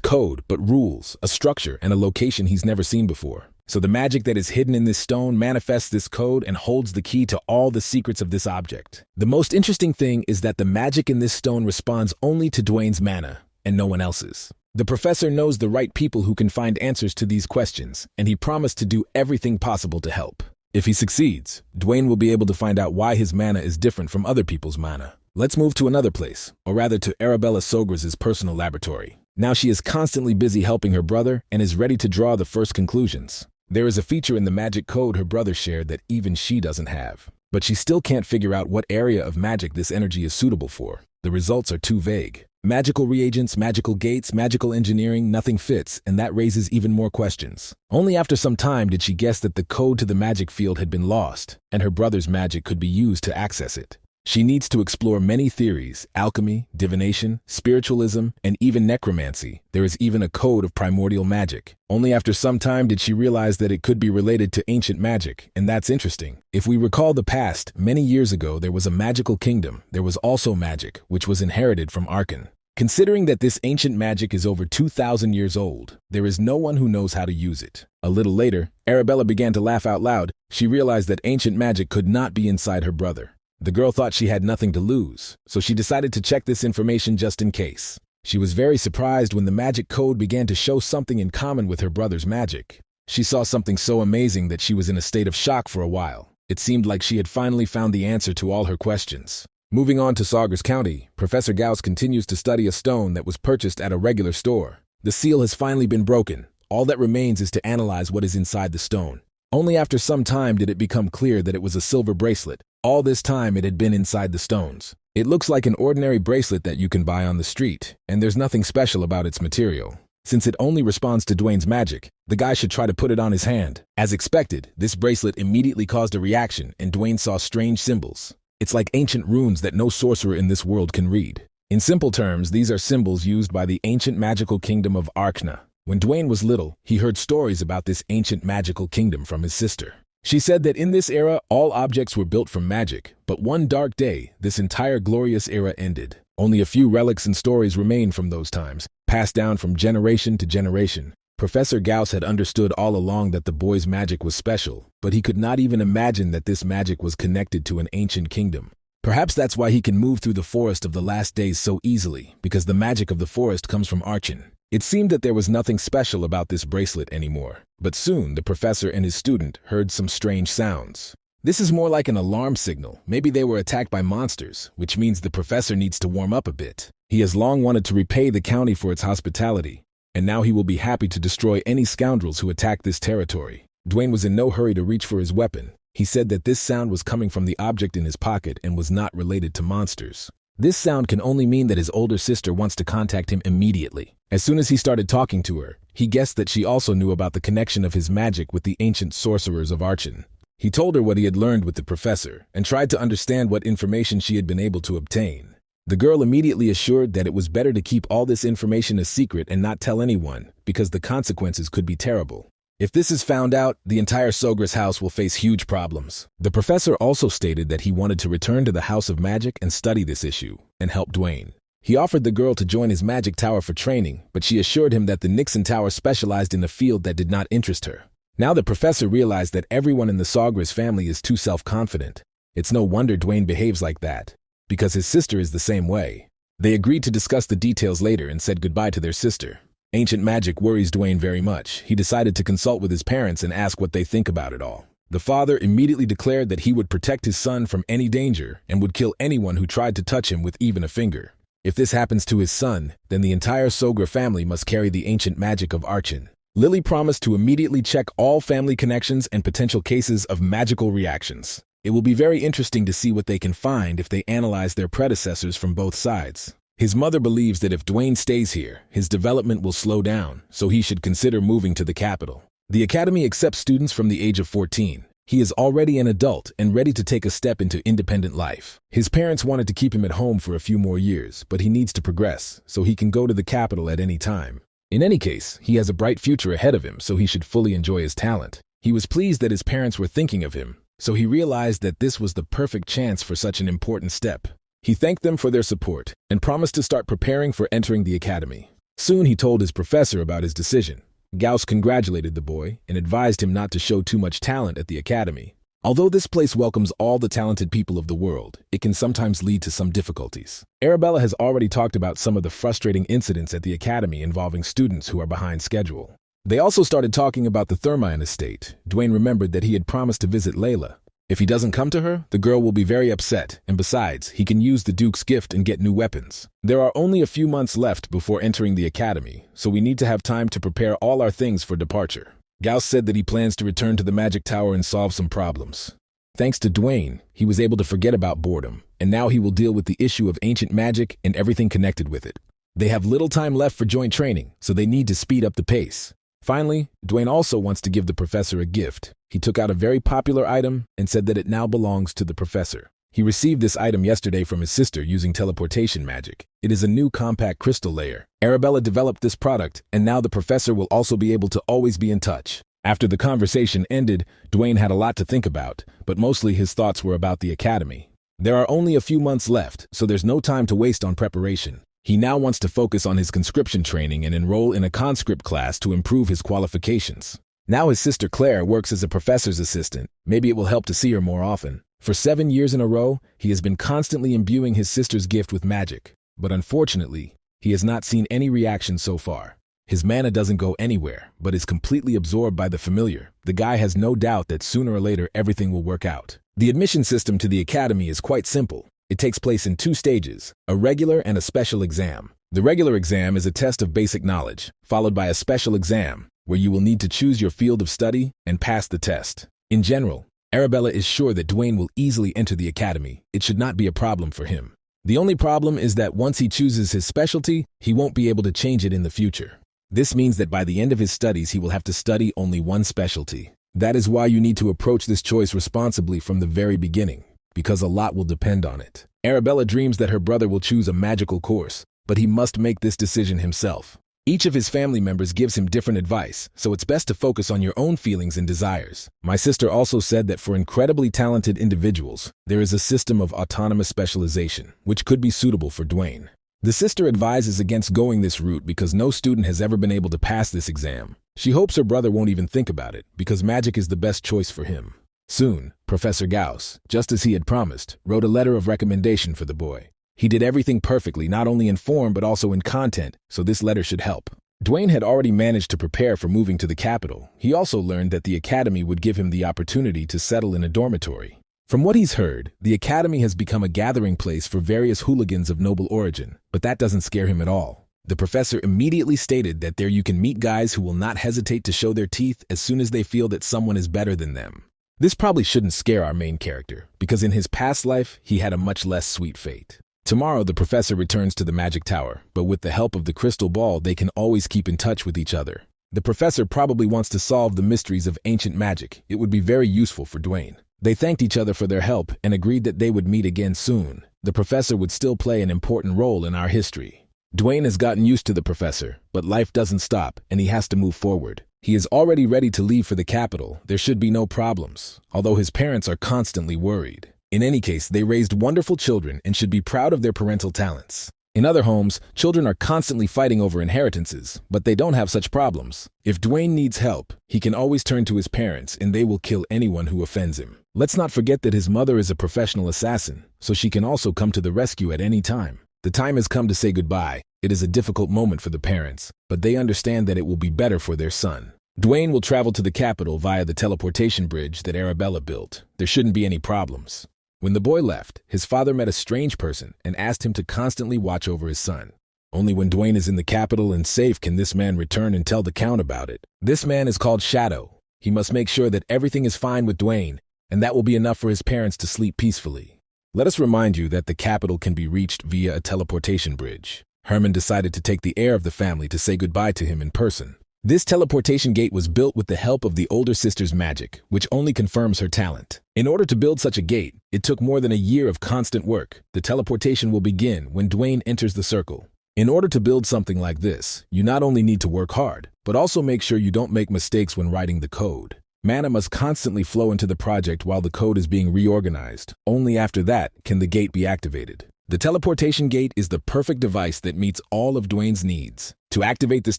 code, but rules, a structure, and a location he's never seen before. So the magic that is hidden in this stone manifests this code and holds the key to all the secrets of this object. The most interesting thing is that the magic in this stone responds only to Dwayne's mana, and no one else's. The professor knows the right people who can find answers to these questions, and he promised to do everything possible to help. If he succeeds, Dwayne will be able to find out why his mana is different from other people's mana. Let's move to another place, or rather to Arabella Sogras' personal laboratory. Now she is constantly busy helping her brother and is ready to draw the first conclusions. There is a feature in the magic code her brother shared that even she doesn't have. But she still can't figure out what area of magic this energy is suitable for. The results are too vague. Magical reagents, magical gates, magical engineering, nothing fits, and that raises even more questions. Only after some time did she guess that the code to the magic field had been lost, and her brother's magic could be used to access it. She needs to explore many theories: alchemy, divination, spiritualism, and even necromancy. There is even a code of primordial magic. Only after some time did she realize that it could be related to ancient magic, and that's interesting. If we recall the past, many years ago there was a magical kingdom. There was also magic, which was inherited from Archon. Considering that this ancient magic is over 2,000 years old, there is no one who knows how to use it. A little later, Arabella began to laugh out loud. She realized that ancient magic could not be inside her brother. The girl thought she had nothing to lose, so she decided to check this information just in case. She was very surprised when the magic code began to show something in common with her brother's magic. She saw something so amazing that she was in a state of shock for a while. It seemed like she had finally found the answer to all her questions. Moving on to Saugus County, Professor Gauss continues to study a stone that was purchased at a regular store. The seal has finally been broken. All that remains is to analyze what is inside the stone. Only after some time did it become clear that it was a silver bracelet. All this time it had been inside the stones. It looks like an ordinary bracelet that you can buy on the street, and there's nothing special about its material. Since it only responds to Dwayne's magic, the guy should try to put it on his hand. As expected, this bracelet immediately caused a reaction, and Dwayne saw strange symbols. It's like ancient runes that no sorcerer in this world can read. In simple terms, these are symbols used by the ancient magical kingdom of Arkna. When Dwayne was little, he heard stories about this ancient magical kingdom from his sister. She said that in this era, all objects were built from magic, but one dark day, this entire glorious era ended. Only a few relics and stories remain from those times, passed down from generation to generation. Professor Gauss had understood all along that the boy's magic was special, but he could not even imagine that this magic was connected to an ancient kingdom. Perhaps that's why he can move through the forest of the last days so easily, because the magic of the forest comes from Archon. It seemed that there was nothing special about this bracelet anymore, but soon the professor and his student heard some strange sounds. This is more like an alarm signal. Maybe they were attacked by monsters, which means the professor needs to warm up a bit. He has long wanted to repay the county for its hospitality, and now he will be happy to destroy any scoundrels who attack this territory. Dwayne was in no hurry to reach for his weapon. He said that this sound was coming from the object in his pocket and was not related to monsters. This sound can only mean that his older sister wants to contact him immediately. As soon as he started talking to her, he guessed that she also knew about the connection of his magic with the ancient sorcerers of Archon. He told her what he had learned with the professor and tried to understand what information she had been able to obtain. The girl immediately assured that it was better to keep all this information a secret and not tell anyone, because the consequences could be terrible. If this is found out, the entire Sogras house will face huge problems. The professor also stated that he wanted to return to the House of Magic and study this issue, and help Dwayne. He offered the girl to join his magic tower for training, but she assured him that the Nixon Tower specialized in a field that did not interest her. Now the professor realized that everyone in the Sogras family is too self-confident. It's no wonder Dwayne behaves like that, because his sister is the same way. They agreed to discuss the details later and said goodbye to their sister. Ancient magic worries Dwayne very much. He decided to consult with his parents and ask what they think about it all. The father immediately declared that he would protect his son from any danger and would kill anyone who tried to touch him with even a finger. If this happens to his son, then the entire Sogra family must carry the ancient magic of Archon. Lily promised to immediately check all family connections and potential cases of magical reactions. It will be very interesting to see what they can find if they analyze their predecessors from both sides. His mother believes that if Dwayne stays here, his development will slow down, so he should consider moving to the capital. The academy accepts students from the age of 14. He is already an adult and ready to take a step into independent life. His parents wanted to keep him at home for a few more years, but he needs to progress, so he can go to the capital at any time. In any case, he has a bright future ahead of him, so he should fully enjoy his talent. He was pleased that his parents were thinking of him, so he realized that this was the perfect chance for such an important step. He thanked them for their support and promised to start preparing for entering the academy. Soon he told his professor about his decision. Gauss congratulated the boy and advised him not to show too much talent at the academy. Although this place welcomes all the talented people of the world, it can sometimes lead to some difficulties. Arabella has already talked about some of the frustrating incidents at the academy involving students who are behind schedule. They also started talking about the theran estate. Dwayne remembered that he had promised to visit Lila. If he doesn't come to her, the girl will be very upset, and besides, he can use the Duke's gift and get new weapons. There are only a few months left before entering the academy, so we need to have time to prepare all our things for departure. Gauss said that he plans to return to the magic tower and solve some problems. Thanks to Dwayne, he was able to forget about boredom, and now he will deal with the issue of ancient magic and everything connected with it. They have little time left for joint training, so they need to speed up the pace. Finally, Dwayne also wants to give the professor a gift. He took out a very popular item and said that it now belongs to the professor. He received this item yesterday from his sister using teleportation magic. It is a new compact crystal layer. Arabella developed this product, and now the professor will also be able to always be in touch. After the conversation ended, Dwayne had a lot to think about, but mostly his thoughts were about the academy. There are only a few months left, so there's no time to waste on preparation. He now wants to focus on his conscription training and enroll in a conscript class to improve his qualifications. Now his sister Claire works as a professor's assistant. Maybe it will help to see her more often. For 7 years in a row, he has been constantly imbuing his sister's gift with magic. But unfortunately, he has not seen any reaction so far. His mana doesn't go anywhere, but is completely absorbed by the familiar. The guy has no doubt that sooner or later everything will work out. The admission system to the academy is quite simple. It takes place in 2 stages, a regular and a special exam. The regular exam is a test of basic knowledge, followed by a special exam, where you will need to choose your field of study and pass the test. In general, Arabella is sure that Dwayne will easily enter the academy. It should not be a problem for him. The only problem is that once he chooses his specialty, he won't be able to change it in the future. This means that by the end of his studies, he will have to study only one specialty. That is why you need to approach this choice responsibly from the very beginning, because a lot will depend on it. Arabella dreams that her brother will choose a magical course, but he must make this decision himself. Each of his family members gives him different advice, so it's best to focus on your own feelings and desires. My sister also said that for incredibly talented individuals, there is a system of autonomous specialization, which could be suitable for Dwayne. The sister advises against going this route because no student has ever been able to pass this exam. She hopes her brother won't even think about it, because magic is the best choice for him. Soon, Professor Gauss, just as he had promised, wrote a letter of recommendation for the boy. He did everything perfectly, not only in form but also in content, so this letter should help. Dwayne had already managed to prepare for moving to the capital. He also learned that the academy would give him the opportunity to settle in a dormitory. From what he's heard, the academy has become a gathering place for various hooligans of noble origin, but that doesn't scare him at all. The professor immediately stated that there you can meet guys who will not hesitate to show their teeth as soon as they feel that someone is better than them. This probably shouldn't scare our main character, because in his past life, he had a much less sweet fate. Tomorrow, the professor returns to the magic tower, but with the help of the crystal ball, they can always keep in touch with each other. The professor probably wants to solve the mysteries of ancient magic. It would be very useful for Dwayne. They thanked each other for their help and agreed that they would meet again soon. The professor would still play an important role in our history. Dwayne has gotten used to the professor, but life doesn't stop, and he has to move forward. He is already ready to leave for the capital. There should be no problems, although his parents are constantly worried. In any case, they raised wonderful children and should be proud of their parental talents. In other homes, children are constantly fighting over inheritances, but they don't have such problems. If Dwayne needs help, he can always turn to his parents, and they will kill anyone who offends him. Let's not forget that his mother is a professional assassin, so she can also come to the rescue at any time. The time has come to say goodbye. It is a difficult moment for the parents, but they understand that it will be better for their son. Dwayne will travel to the capital via the teleportation bridge that Arabella built. There shouldn't be any problems. When the boy left, his father met a strange person and asked him to constantly watch over his son. Only when Dwayne is in the capital and safe can this man return and tell the Count about it. This man is called Shadow. He must make sure that everything is fine with Dwayne, and that will be enough for his parents to sleep peacefully. Let us remind you that the capital can be reached via a teleportation bridge. Herman decided to take the heir of the family to say goodbye to him in person. This teleportation gate was built with the help of the older sister's magic, which only confirms her talent. In order to build such a gate, it took more than a year of constant work. The teleportation will begin when Dwayne enters the circle. In order to build something like this, you not only need to work hard, but also make sure you don't make mistakes when writing the code. Mana must constantly flow into the project while the code is being reorganized. Only after that can the gate be activated. The teleportation gate is the perfect device that meets all of Dwayne's needs. To activate this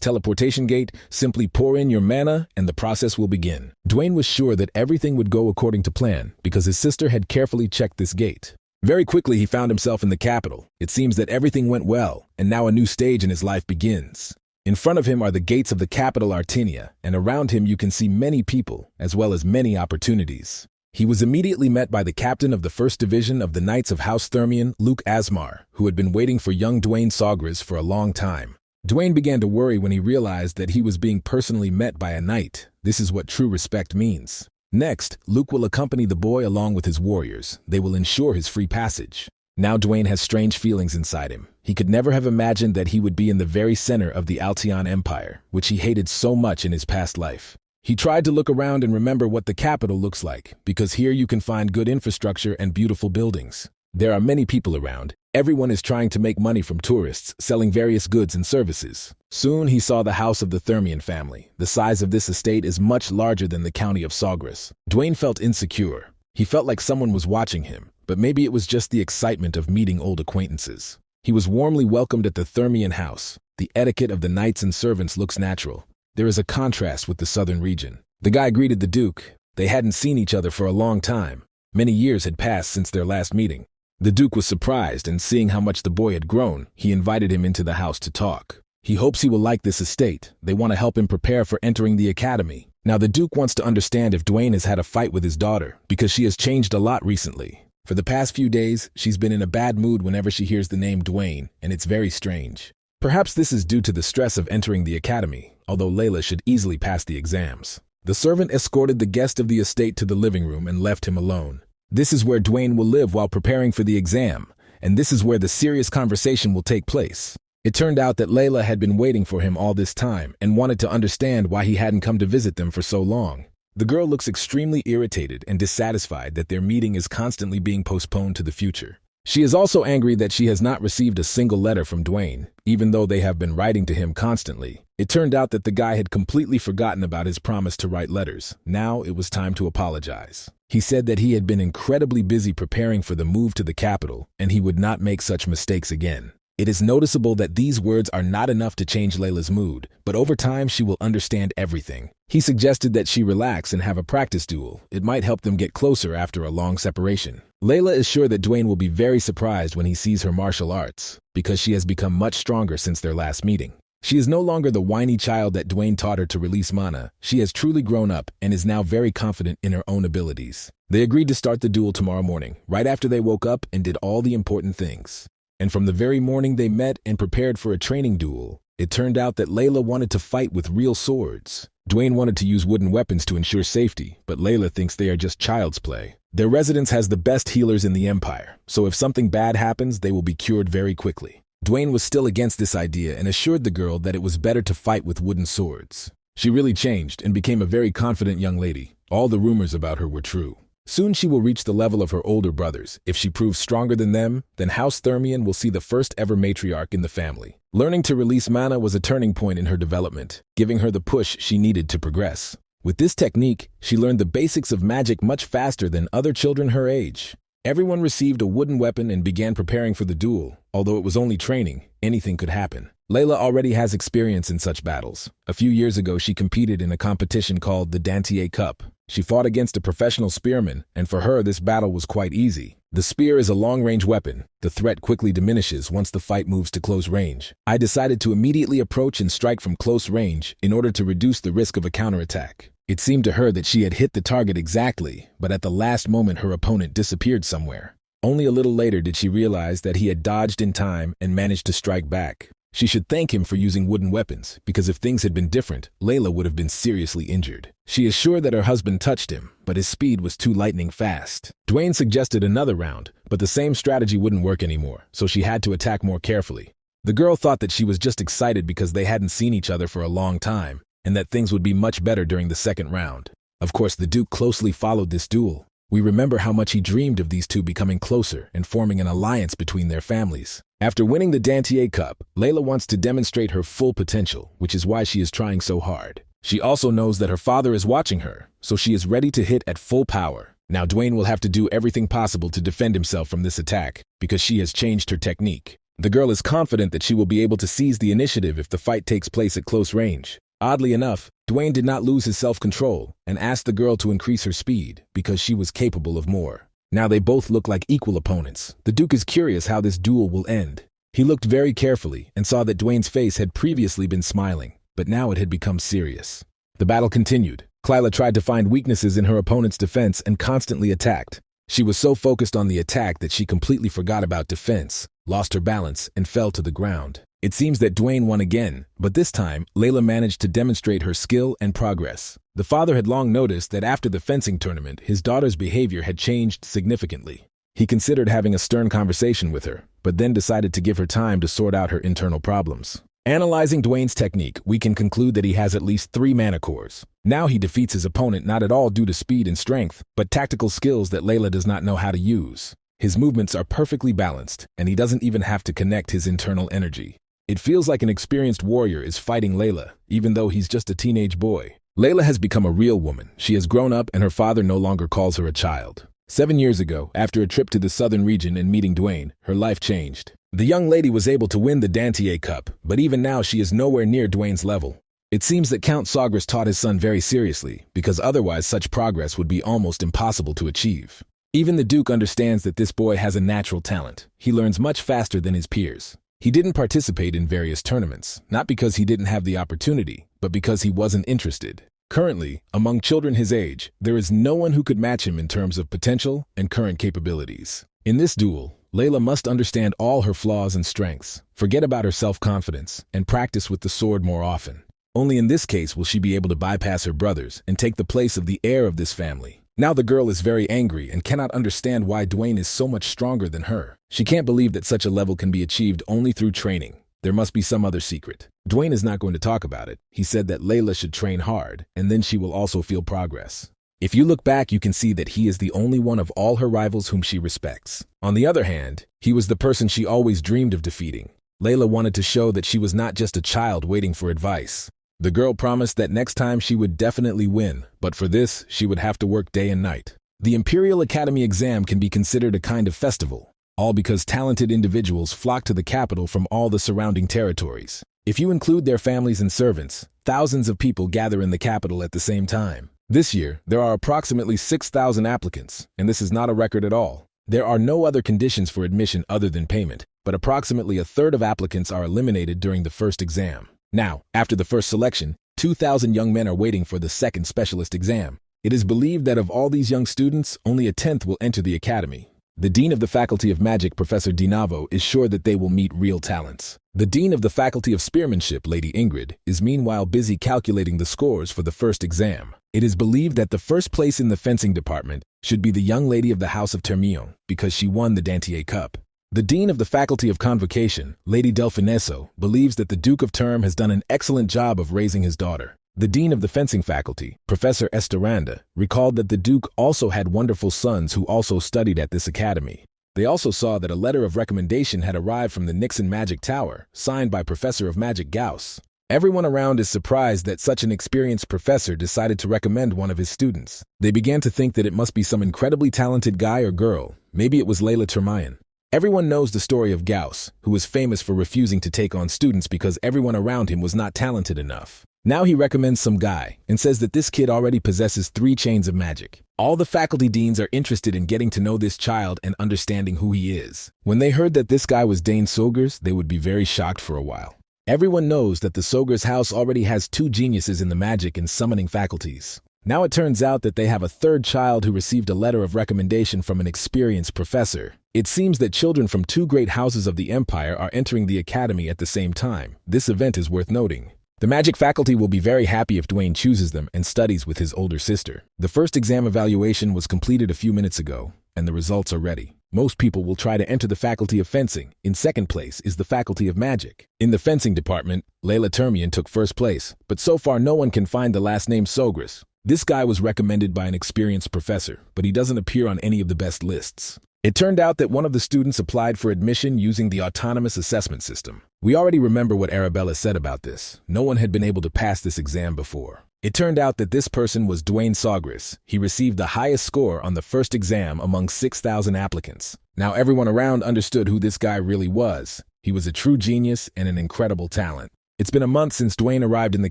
teleportation gate, simply pour in your mana and the process will begin. Dwayne was sure that everything would go according to plan because his sister had carefully checked this gate. Very quickly, he found himself in the capital. It seems that everything went well, and now a new stage in his life begins. In front of him are the gates of the capital Artenia, and around him you can see many people, as well as many opportunities. He was immediately met by the captain of the 1st Division of the Knights of House Thermion, Luke Asmar, who had been waiting for young Dwayne Sawgris for a long time. Dwayne began to worry when he realized that he was being personally met by a knight. This is what true respect means. Next, Luke will accompany the boy along with his warriors. They will ensure his free passage. Now Dwayne has strange feelings inside him. He could never have imagined that he would be in the very center of the Alteon Empire, which he hated so much in his past life. He tried to look around and remember what the capital looks like, because here you can find good infrastructure and beautiful buildings. There are many people around. Everyone is trying to make money from tourists, selling various goods and services. Soon he saw the house of the Thermion family. The size of this estate is much larger than the county of Sawgris. Dwayne felt insecure. He felt like someone was watching him, but maybe it was just the excitement of meeting old acquaintances. He was warmly welcomed at the Thermion house. The etiquette of the knights and servants looks natural. There is a contrast with the southern region. The guy greeted the Duke. They hadn't seen each other for a long time. Many years had passed since their last meeting. The Duke was surprised, and seeing how much the boy had grown, he invited him into the house to talk. He hopes he will like this estate. They want to help him prepare for entering the academy. Now the Duke wants to understand if Dwayne has had a fight with his daughter, because she has changed a lot recently. For the past few days, she's been in a bad mood whenever she hears the name Dwayne, and it's very strange. Perhaps this is due to the stress of entering the academy, although Lila should easily pass the exams. The servant escorted the guest of the estate to the living room and left him alone. This is where Dwayne will live while preparing for the exam, and this is where the serious conversation will take place. It turned out that Lila had been waiting for him all this time and wanted to understand why he hadn't come to visit them for so long. The girl looks extremely irritated and dissatisfied that their meeting is constantly being postponed to the future. She is also angry that she has not received a single letter from Dwayne, even though they have been writing to him constantly. It turned out that the guy had completely forgotten about his promise to write letters. Now it was time to apologize. He said that he had been incredibly busy preparing for the move to the capital, and he would not make such mistakes again. It is noticeable that these words are not enough to change Layla's mood, but over time she will understand everything. He suggested that she relax and have a practice duel. It might help them get closer after a long separation. Layla is sure that Dwayne will be very surprised when he sees her martial arts, because she has become much stronger since their last meeting. She is no longer the whiny child that Dwayne taught her to release mana. She has truly grown up and is now very confident in her own abilities. They agreed to start the duel tomorrow morning, right after they woke up and did all the important things. And from the very morning they met and prepared for a training duel, it turned out that Layla wanted to fight with real swords. Dwayne wanted to use wooden weapons to ensure safety, but Layla thinks they are just child's play. Their residence has the best healers in the Empire, so if something bad happens, they will be cured very quickly. Dwayne was still against this idea and assured the girl that it was better to fight with wooden swords. She really changed and became a very confident young lady. All the rumors about her were true. Soon she will reach the level of her older brothers. If she proves stronger than them, then House Thermion will see the first ever matriarch in the family. Learning to release mana was a turning point in her development, giving her the push she needed to progress. With this technique, she learned the basics of magic much faster than other children her age. Everyone received a wooden weapon and began preparing for the duel. Although it was only training, anything could happen. Layla already has experience in such battles. A few years ago, she competed in a competition called the Dantier Cup. She fought against a professional spearman, and for her, this battle was quite easy. The spear is a long-range weapon. The threat quickly diminishes once the fight moves to close range. I decided to immediately approach and strike from close range in order to reduce the risk of a counterattack. It seemed to her that she had hit the target exactly, but at the last moment her opponent disappeared somewhere. Only a little later did she realize that he had dodged in time and managed to strike back. She should thank him for using wooden weapons, because if things had been different, Layla would have been seriously injured. She is sure that her husband touched him, but his speed was too lightning fast. Dwayne suggested another round, but the same strategy wouldn't work anymore, so she had to attack more carefully. The girl thought that she was just excited because they hadn't seen each other for a long time, and that things would be much better during the second round. Of course, the Duke closely followed this duel. We remember how much he dreamed of these two becoming closer and forming an alliance between their families. After winning the Dantier Cup, Layla wants to demonstrate her full potential, which is why she is trying so hard. She also knows that her father is watching her, so she is ready to hit at full power. Now Dwayne will have to do everything possible to defend himself from this attack, because she has changed her technique. The girl is confident that she will be able to seize the initiative if the fight takes place at close range. Oddly enough, Dwayne did not lose his self-control and asked the girl to increase her speed because she was capable of more. Now they both look like equal opponents. The Duke is curious how this duel will end. He looked very carefully and saw that Dwayne's face had previously been smiling, but now it had become serious. The battle continued. Lila tried to find weaknesses in her opponent's defense and constantly attacked. She was so focused on the attack that she completely forgot about defense, lost her balance, and fell to the ground. It seems that Dwayne won again, but this time, Lila managed to demonstrate her skill and progress. The father had long noticed that after the fencing tournament, his daughter's behavior had changed significantly. He considered having a stern conversation with her, but then decided to give her time to sort out her internal problems. Analyzing Dwayne's technique, we can conclude that he has at least 3 manacores. Now he defeats his opponent not at all due to speed and strength, but tactical skills that Lila does not know how to use. His movements are perfectly balanced, and he doesn't even have to connect his internal energy. It feels like an experienced warrior is fighting Lila, even though he's just a teenage boy. Lila has become a real woman. She has grown up and her father no longer calls her a child. 7 years ago, after a trip to the southern region and meeting Dwayne, her life changed. The young lady was able to win the Dantier Cup, but even now she is nowhere near Dwayne's level. It seems that Count Sagres taught his son very seriously, because otherwise such progress would be almost impossible to achieve. Even the Duke understands that this boy has a natural talent. He learns much faster than his peers. He didn't participate in various tournaments, not because he didn't have the opportunity, but because he wasn't interested. Currently, among children his age, there is no one who could match him in terms of potential and current capabilities. In this duel, Lila must understand all her flaws and strengths, forget about her self-confidence, and practice with the sword more often. Only in this case will she be able to bypass her brothers and take the place of the heir of this family. Now the girl is very angry and cannot understand why Dwayne is so much stronger than her. She can't believe that such a level can be achieved only through training. There must be some other secret. Dwayne is not going to talk about it. He said that Lila should train hard, and then she will also feel progress. If you look back, you can see that he is the only one of all her rivals whom she respects. On the other hand, he was the person she always dreamed of defeating. Lila wanted to show that she was not just a child waiting for advice. The girl promised that next time she would definitely win, but for this, she would have to work day and night. The Imperial Academy exam can be considered a kind of festival, all because talented individuals flock to the capital from all the surrounding territories. If you include their families and servants, thousands of people gather in the capital at the same time. This year, there are approximately 6,000 applicants, and this is not a record at all. There are no other conditions for admission other than payment, but approximately a third of applicants are eliminated during the first exam. Now, after the first selection, 2,000 young men are waiting for the second specialist exam. It is believed that of all these young students, only a tenth will enter the academy. The Dean of the Faculty of Magic, Professor Dinavo, is sure that they will meet real talents. The Dean of the Faculty of Spearmanship, Lady Ingrid, is meanwhile busy calculating the scores for the first exam. It is believed that the first place in the fencing department should be the young lady of the House of Termillon, because she won the Dantier Cup. The Dean of the Faculty of Convocation, Lady Delfinesso, believes that the Duke of Term has done an excellent job of raising his daughter. The Dean of the Fencing Faculty, Professor Estaranda, recalled that the Duke also had wonderful sons who also studied at this academy. They also saw that a letter of recommendation had arrived from the Nixon Magic Tower, signed by Professor of Magic Gauss. Everyone around is surprised that such an experienced professor decided to recommend one of his students. They began to think that it must be some incredibly talented guy or girl. Maybe it was Layla Termayan. Everyone knows the story of Gauss, who was famous for refusing to take on students because everyone around him was not talented enough. Now he recommends some guy and says that this kid already possesses 3 chains of magic. All the faculty deans are interested in getting to know this child and understanding who he is. When they heard that this guy was Dane Sogers, they would be very shocked for a while. Everyone knows that the Sogers house already has 2 geniuses in the magic and summoning faculties. Now it turns out that they have a 3rd child who received a letter of recommendation from an experienced professor. It seems that children from 2 great houses of the Empire are entering the academy at the same time. This event is worth noting. The magic faculty will be very happy if Dwayne chooses them and studies with his older sister. The first exam evaluation was completed a few minutes ago, and the results are ready. Most people will try to enter the Faculty of Fencing. In second place is the Faculty of Magic. In the fencing department, Layla Termian took first place, but so far no one can find the last name Sogras. This guy was recommended by an experienced professor, but he doesn't appear on any of the best lists. It turned out that one of the students applied for admission using the autonomous assessment system. We already remember what Arabella said about this. No one had been able to pass this exam before. It turned out that this person was Dwayne Sawgrass. He received the highest score on the first exam among 6,000 applicants. Now everyone around understood who this guy really was. He was a true genius and an incredible talent. It's been a month since Dwayne arrived in the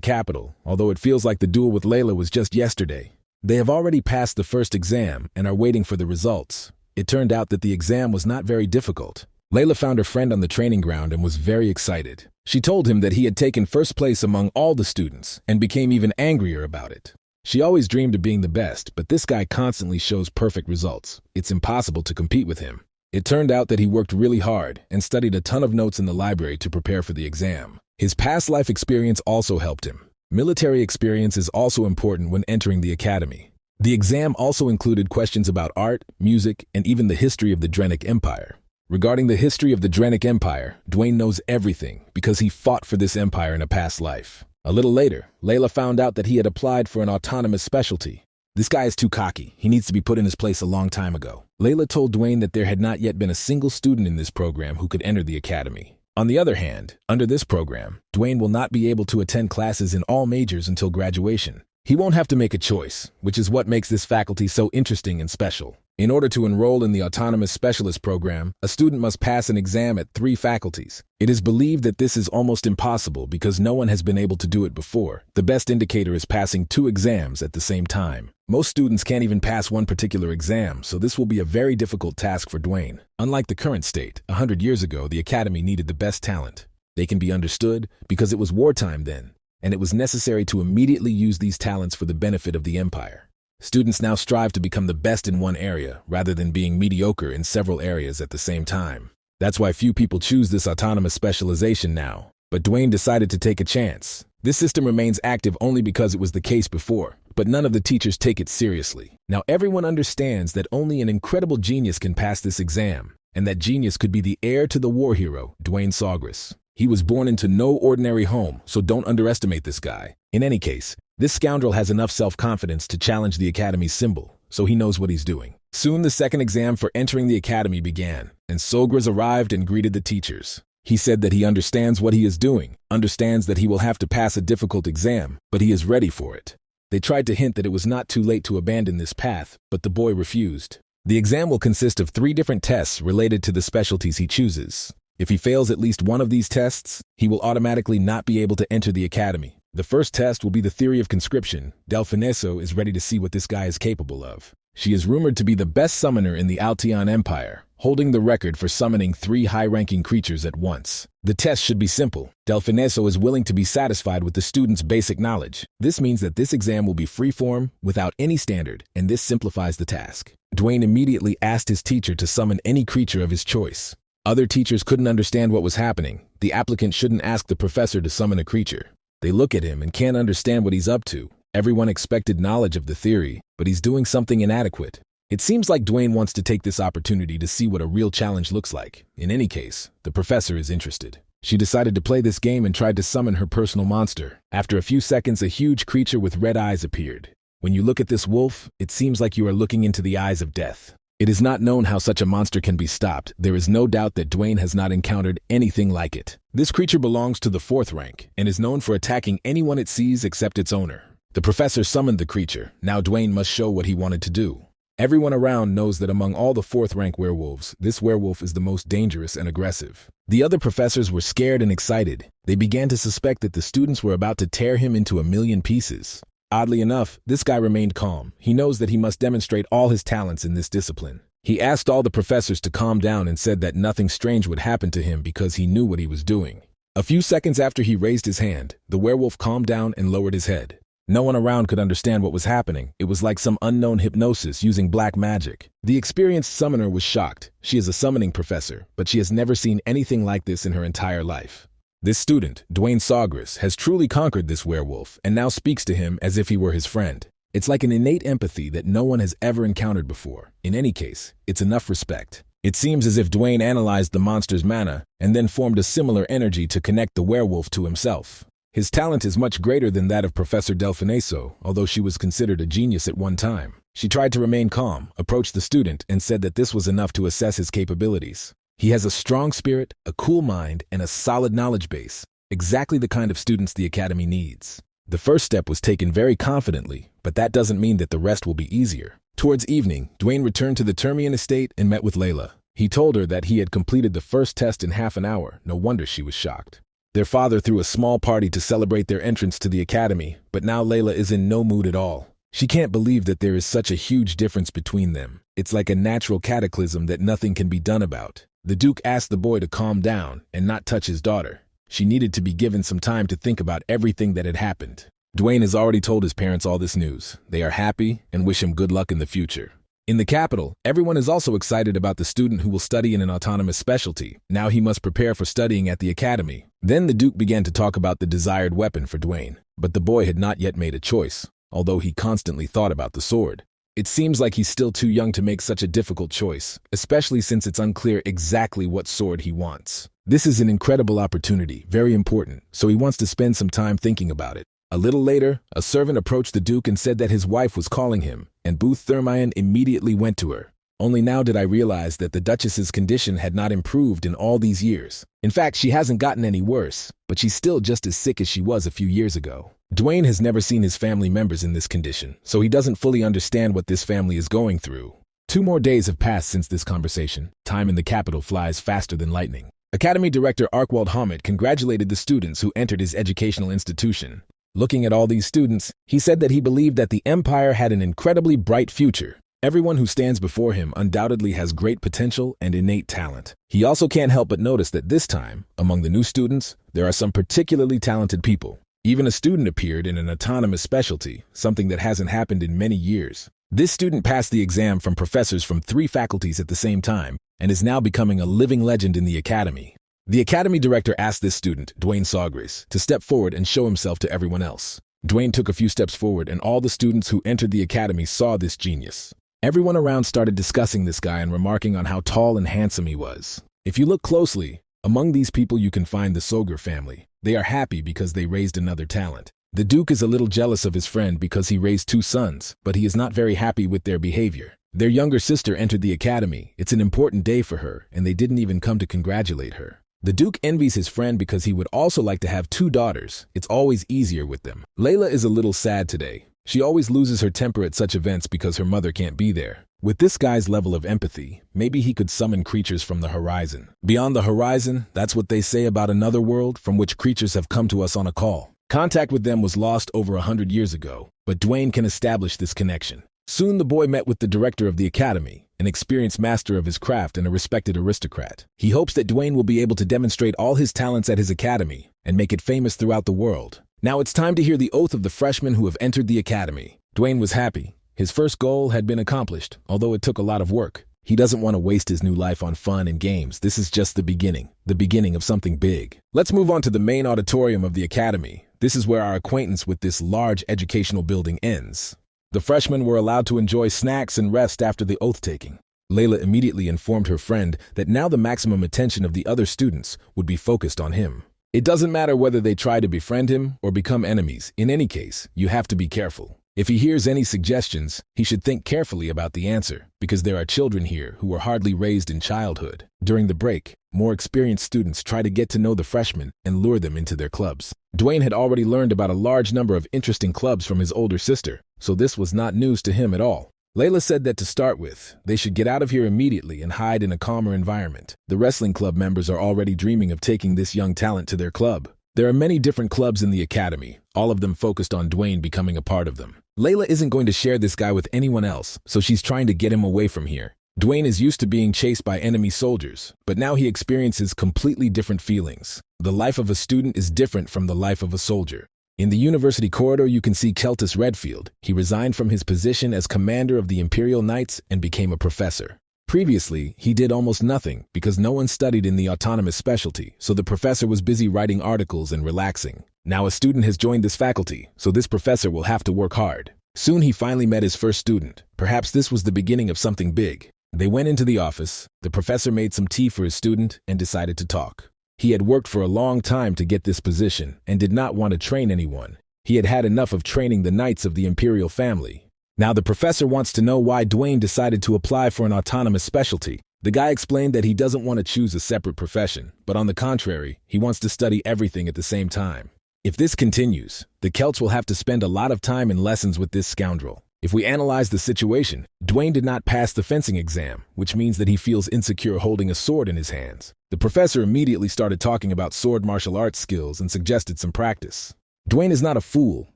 capital, although it feels like the duel with Lila was just yesterday. They have already passed the first exam and are waiting for the results. It turned out that the exam was not very difficult. Lila found her friend on the training ground and was very excited. She told him that he had taken first place among all the students and became even angrier about it. She always dreamed of being the best, but this guy constantly shows perfect results. It's impossible to compete with him. It turned out that he worked really hard and studied a ton of notes in the library to prepare for the exam. His past life experience also helped him. Military experience is also important when entering the academy. The exam also included questions about art, music, and even the history of the Drenic Empire. Regarding the history of the Drenic Empire, Dwayne knows everything because he fought for this empire in a past life. A little later, Lila found out that he had applied for an autonomous specialty. This guy is too cocky. He needs to be put in his place a long time ago. Lila told Dwayne that there had not yet been a single student in this program who could enter the academy. On the other hand, under this program, Dwayne will not be able to attend classes in all majors until graduation. He won't have to make a choice, which is what makes this faculty so interesting and special. In order to enroll in the Autonomous Specialist program, a student must pass an exam at 3 faculties. It is believed that this is almost impossible because no one has been able to do it before. The best indicator is passing 2 exams at the same time. Most students can't even pass one particular exam, so this will be a very difficult task for Dwayne. Unlike the current state, 100 years ago, the academy needed the best talent. They can be understood because it was wartime then, and it was necessary to immediately use these talents for the benefit of the empire. Students now strive to become the best in one area rather than being mediocre in several areas at the same time. That's why few people choose this autonomous specialization now. But Dwayne decided to take a chance. This system remains active only because it was the case before, but none of the teachers take it seriously. Now everyone understands that only an incredible genius can pass this exam, and that genius could be the heir to the war hero, Dwayne Sawgrass. He was born into no ordinary home, so don't underestimate this guy. In any case, this scoundrel has enough self-confidence to challenge the academy's symbol, so he knows what he's doing. Soon the second exam for entering the academy began, and Sawgrass arrived and greeted the teachers. He said that he understands what he is doing, understands that he will have to pass a difficult exam, but he is ready for it. They tried to hint that it was not too late to abandon this path, but the boy refused. The exam will consist of 3 different tests related to the specialties he chooses. If he fails at least one of these tests, he will automatically not be able to enter the academy. The first test will be the theory of conscription. Delfineso is ready to see what this guy is capable of. She is rumored to be the best summoner in the Alteon Empire, holding the record for summoning 3 high-ranking creatures at once. The test should be simple. Delfineso is willing to be satisfied with the student's basic knowledge. This means that this exam will be freeform, without any standard, and this simplifies the task. Dwayne immediately asked his teacher to summon any creature of his choice. Other teachers couldn't understand what was happening. The applicant shouldn't ask the professor to summon a creature. They look at him and can't understand what he's up to. Everyone expected knowledge of the theory, but he's doing something inadequate. It seems like Dwayne wants to take this opportunity to see what a real challenge looks like. In any case, the professor is interested. She decided to play this game and tried to summon her personal monster. After a few seconds, a huge creature with red eyes appeared. When you look at this wolf, it seems like you are looking into the eyes of death. It is not known how such a monster can be stopped. There is no doubt that Dwayne has not encountered anything like it. This creature belongs to the 4th rank and is known for attacking anyone it sees except its owner. The professor summoned the creature. Now Dwayne must show what he wanted to do. Everyone around knows that among all the 4th rank werewolves, this werewolf is the most dangerous and aggressive. The other professors were scared and excited. They began to suspect that the students were about to tear him into a million pieces. Oddly enough, this guy remained calm. He knows that he must demonstrate all his talents in this discipline. He asked all the professors to calm down and said that nothing strange would happen to him because he knew what he was doing. A few seconds after he raised his hand, the werewolf calmed down and lowered his head. No one around could understand what was happening. It was like some unknown hypnosis using black magic. The experienced summoner was shocked. She is a summoning professor, but she has never seen anything like this in her entire life. This student, Dwayne Sawgrass, has truly conquered this werewolf and now speaks to him as if he were his friend. It's like an innate empathy that no one has ever encountered before. In any case, it's enough respect. It seems as if Dwayne analyzed the monster's mana and then formed a similar energy to connect the werewolf to himself. His talent is much greater than that of Professor Delfineso, although she was considered a genius at one time. She tried to remain calm, approached the student, and said that this was enough to assess his capabilities. He has a strong spirit, a cool mind, and a solid knowledge base, exactly the kind of students the academy needs. The first step was taken very confidently, but that doesn't mean that the rest will be easier. Towards evening, Dwayne returned to the Termian estate and met with Lila. He told her that he had completed the first test in half an hour. No wonder she was shocked. Their father threw a small party to celebrate their entrance to the academy, but now Layla is in no mood at all. She can't believe that there is such a huge difference between them. It's like a natural cataclysm that nothing can be done about. The Duke asked the boy to calm down and not touch his daughter. She needed to be given some time to think about everything that had happened. Dwayne has already told his parents all this news. They are happy and wish him good luck in the future. In the capital, everyone is also excited about the student who will study in an autonomous specialty. Now he must prepare for studying at the academy. Then the Duke began to talk about the desired weapon for Dwayne, but the boy had not yet made a choice, although he constantly thought about the sword. It seems like he's still too young to make such a difficult choice, especially since it's unclear exactly what sword he wants. This is an incredible opportunity, very important, so he wants to spend some time thinking about it. A little later, a servant approached the Duke and said that his wife was calling him, and Booth Thermion immediately went to her. Only now did I realize that the Duchess's condition had not improved in all these years. In fact, she hasn't gotten any worse, but she's still just as sick as she was a few years ago. Dwayne has never seen his family members in this condition, so he doesn't fully understand what this family is going through. 2 more days have passed since this conversation. Time in the capital flies faster than lightning. Academy Director Arkwald Hammett congratulated the students who entered his educational institution. Looking at all these students, he said that he believed that the Empire had an incredibly bright future. Everyone who stands before him undoubtedly has great potential and innate talent. He also can't help but notice that this time, among the new students, there are some particularly talented people. Even a student appeared in an autonomous specialty, something that hasn't happened in many years. This student passed the exam from professors from 3 faculties at the same time and is now becoming a living legend in the academy. The academy director asked this student, Dwayne Sawgrace, to step forward and show himself to everyone else. Dwayne took a few steps forward and all the students who entered the academy saw this genius. Everyone around started discussing this guy and remarking on how tall and handsome he was. If you look closely, among these people you can find the Soger family. They are happy because they raised another talent. The Duke is a little jealous of his friend because he raised 2 sons, but he is not very happy with their behavior. Their younger sister entered the academy. It's an important day for her, and they didn't even come to congratulate her. The Duke envies his friend because he would also like to have 2 daughters. It's always easier with them. Layla is a little sad today. She always loses her temper at such events because her mother can't be there. With this guy's level of empathy, maybe he could summon creatures from the horizon. Beyond the horizon, that's what they say about another world from which creatures have come to us on a call. Contact with them was lost over 100 years ago, but Dwayne can establish this connection. Soon the boy met with the director of the academy, an experienced master of his craft and a respected aristocrat. He hopes that Dwayne will be able to demonstrate all his talents at his academy and make it famous throughout the world. Now it's time to hear the oath of the freshmen who have entered the academy. Dwayne was happy. His first goal had been accomplished, although it took a lot of work. He doesn't want to waste his new life on fun and games. This is just the beginning of something big. Let's move on to the main auditorium of the academy. This is where our acquaintance with this large educational building ends. The freshmen were allowed to enjoy snacks and rest after the oath-taking. Layla immediately informed her friend that now the maximum attention of the other students would be focused on him. It doesn't matter whether they try to befriend him or become enemies. In any case, you have to be careful. If he hears any suggestions, he should think carefully about the answer, because there are children here who were hardly raised in childhood. During the break, more experienced students try to get to know the freshmen and lure them into their clubs. Dwayne had already learned about a large number of interesting clubs from his older sister, so this was not news to him at all. Layla said that to start with, they should get out of here immediately and hide in a calmer environment. The wrestling club members are already dreaming of taking this young talent to their club. There are many different clubs in the academy, all of them focused on Dwayne becoming a part of them. Layla isn't going to share this guy with anyone else, so she's trying to get him away from here. Dwayne is used to being chased by enemy soldiers, but now he experiences completely different feelings. The life of a student is different from the life of a soldier. In the university corridor, you can see Keltis Redfield. He resigned from his position as commander of the Imperial Knights and became a professor. Previously, he did almost nothing because no one studied in the autonomous specialty, so the professor was busy writing articles and relaxing. Now a student has joined this faculty, so this professor will have to work hard. Soon he finally met his first student. Perhaps this was the beginning of something big. They went into the office, the professor made some tea for his student and decided to talk. He had worked for a long time to get this position and did not want to train anyone. He had had enough of training the knights of the imperial family. Now the professor wants to know why Dwayne decided to apply for an autonomous specialty. The guy explained that he doesn't want to choose a separate profession, but on the contrary, he wants to study everything at the same time. If this continues, the Celts will have to spend a lot of time in lessons with this scoundrel. If we analyze the situation, Dwayne did not pass the fencing exam, which means that he feels insecure holding a sword in his hands. The professor immediately started talking about sword martial arts skills and suggested some practice. Dwayne is not a fool.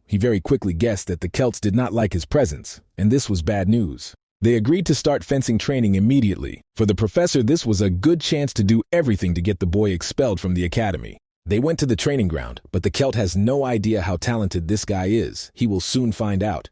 He very quickly guessed that the Celts did not like his presence, and this was bad news. They agreed to start fencing training immediately. For the professor, this was a good chance to do everything to get the boy expelled from the academy. They went to the training ground, but the Celt has no idea how talented this guy is. He will soon find out.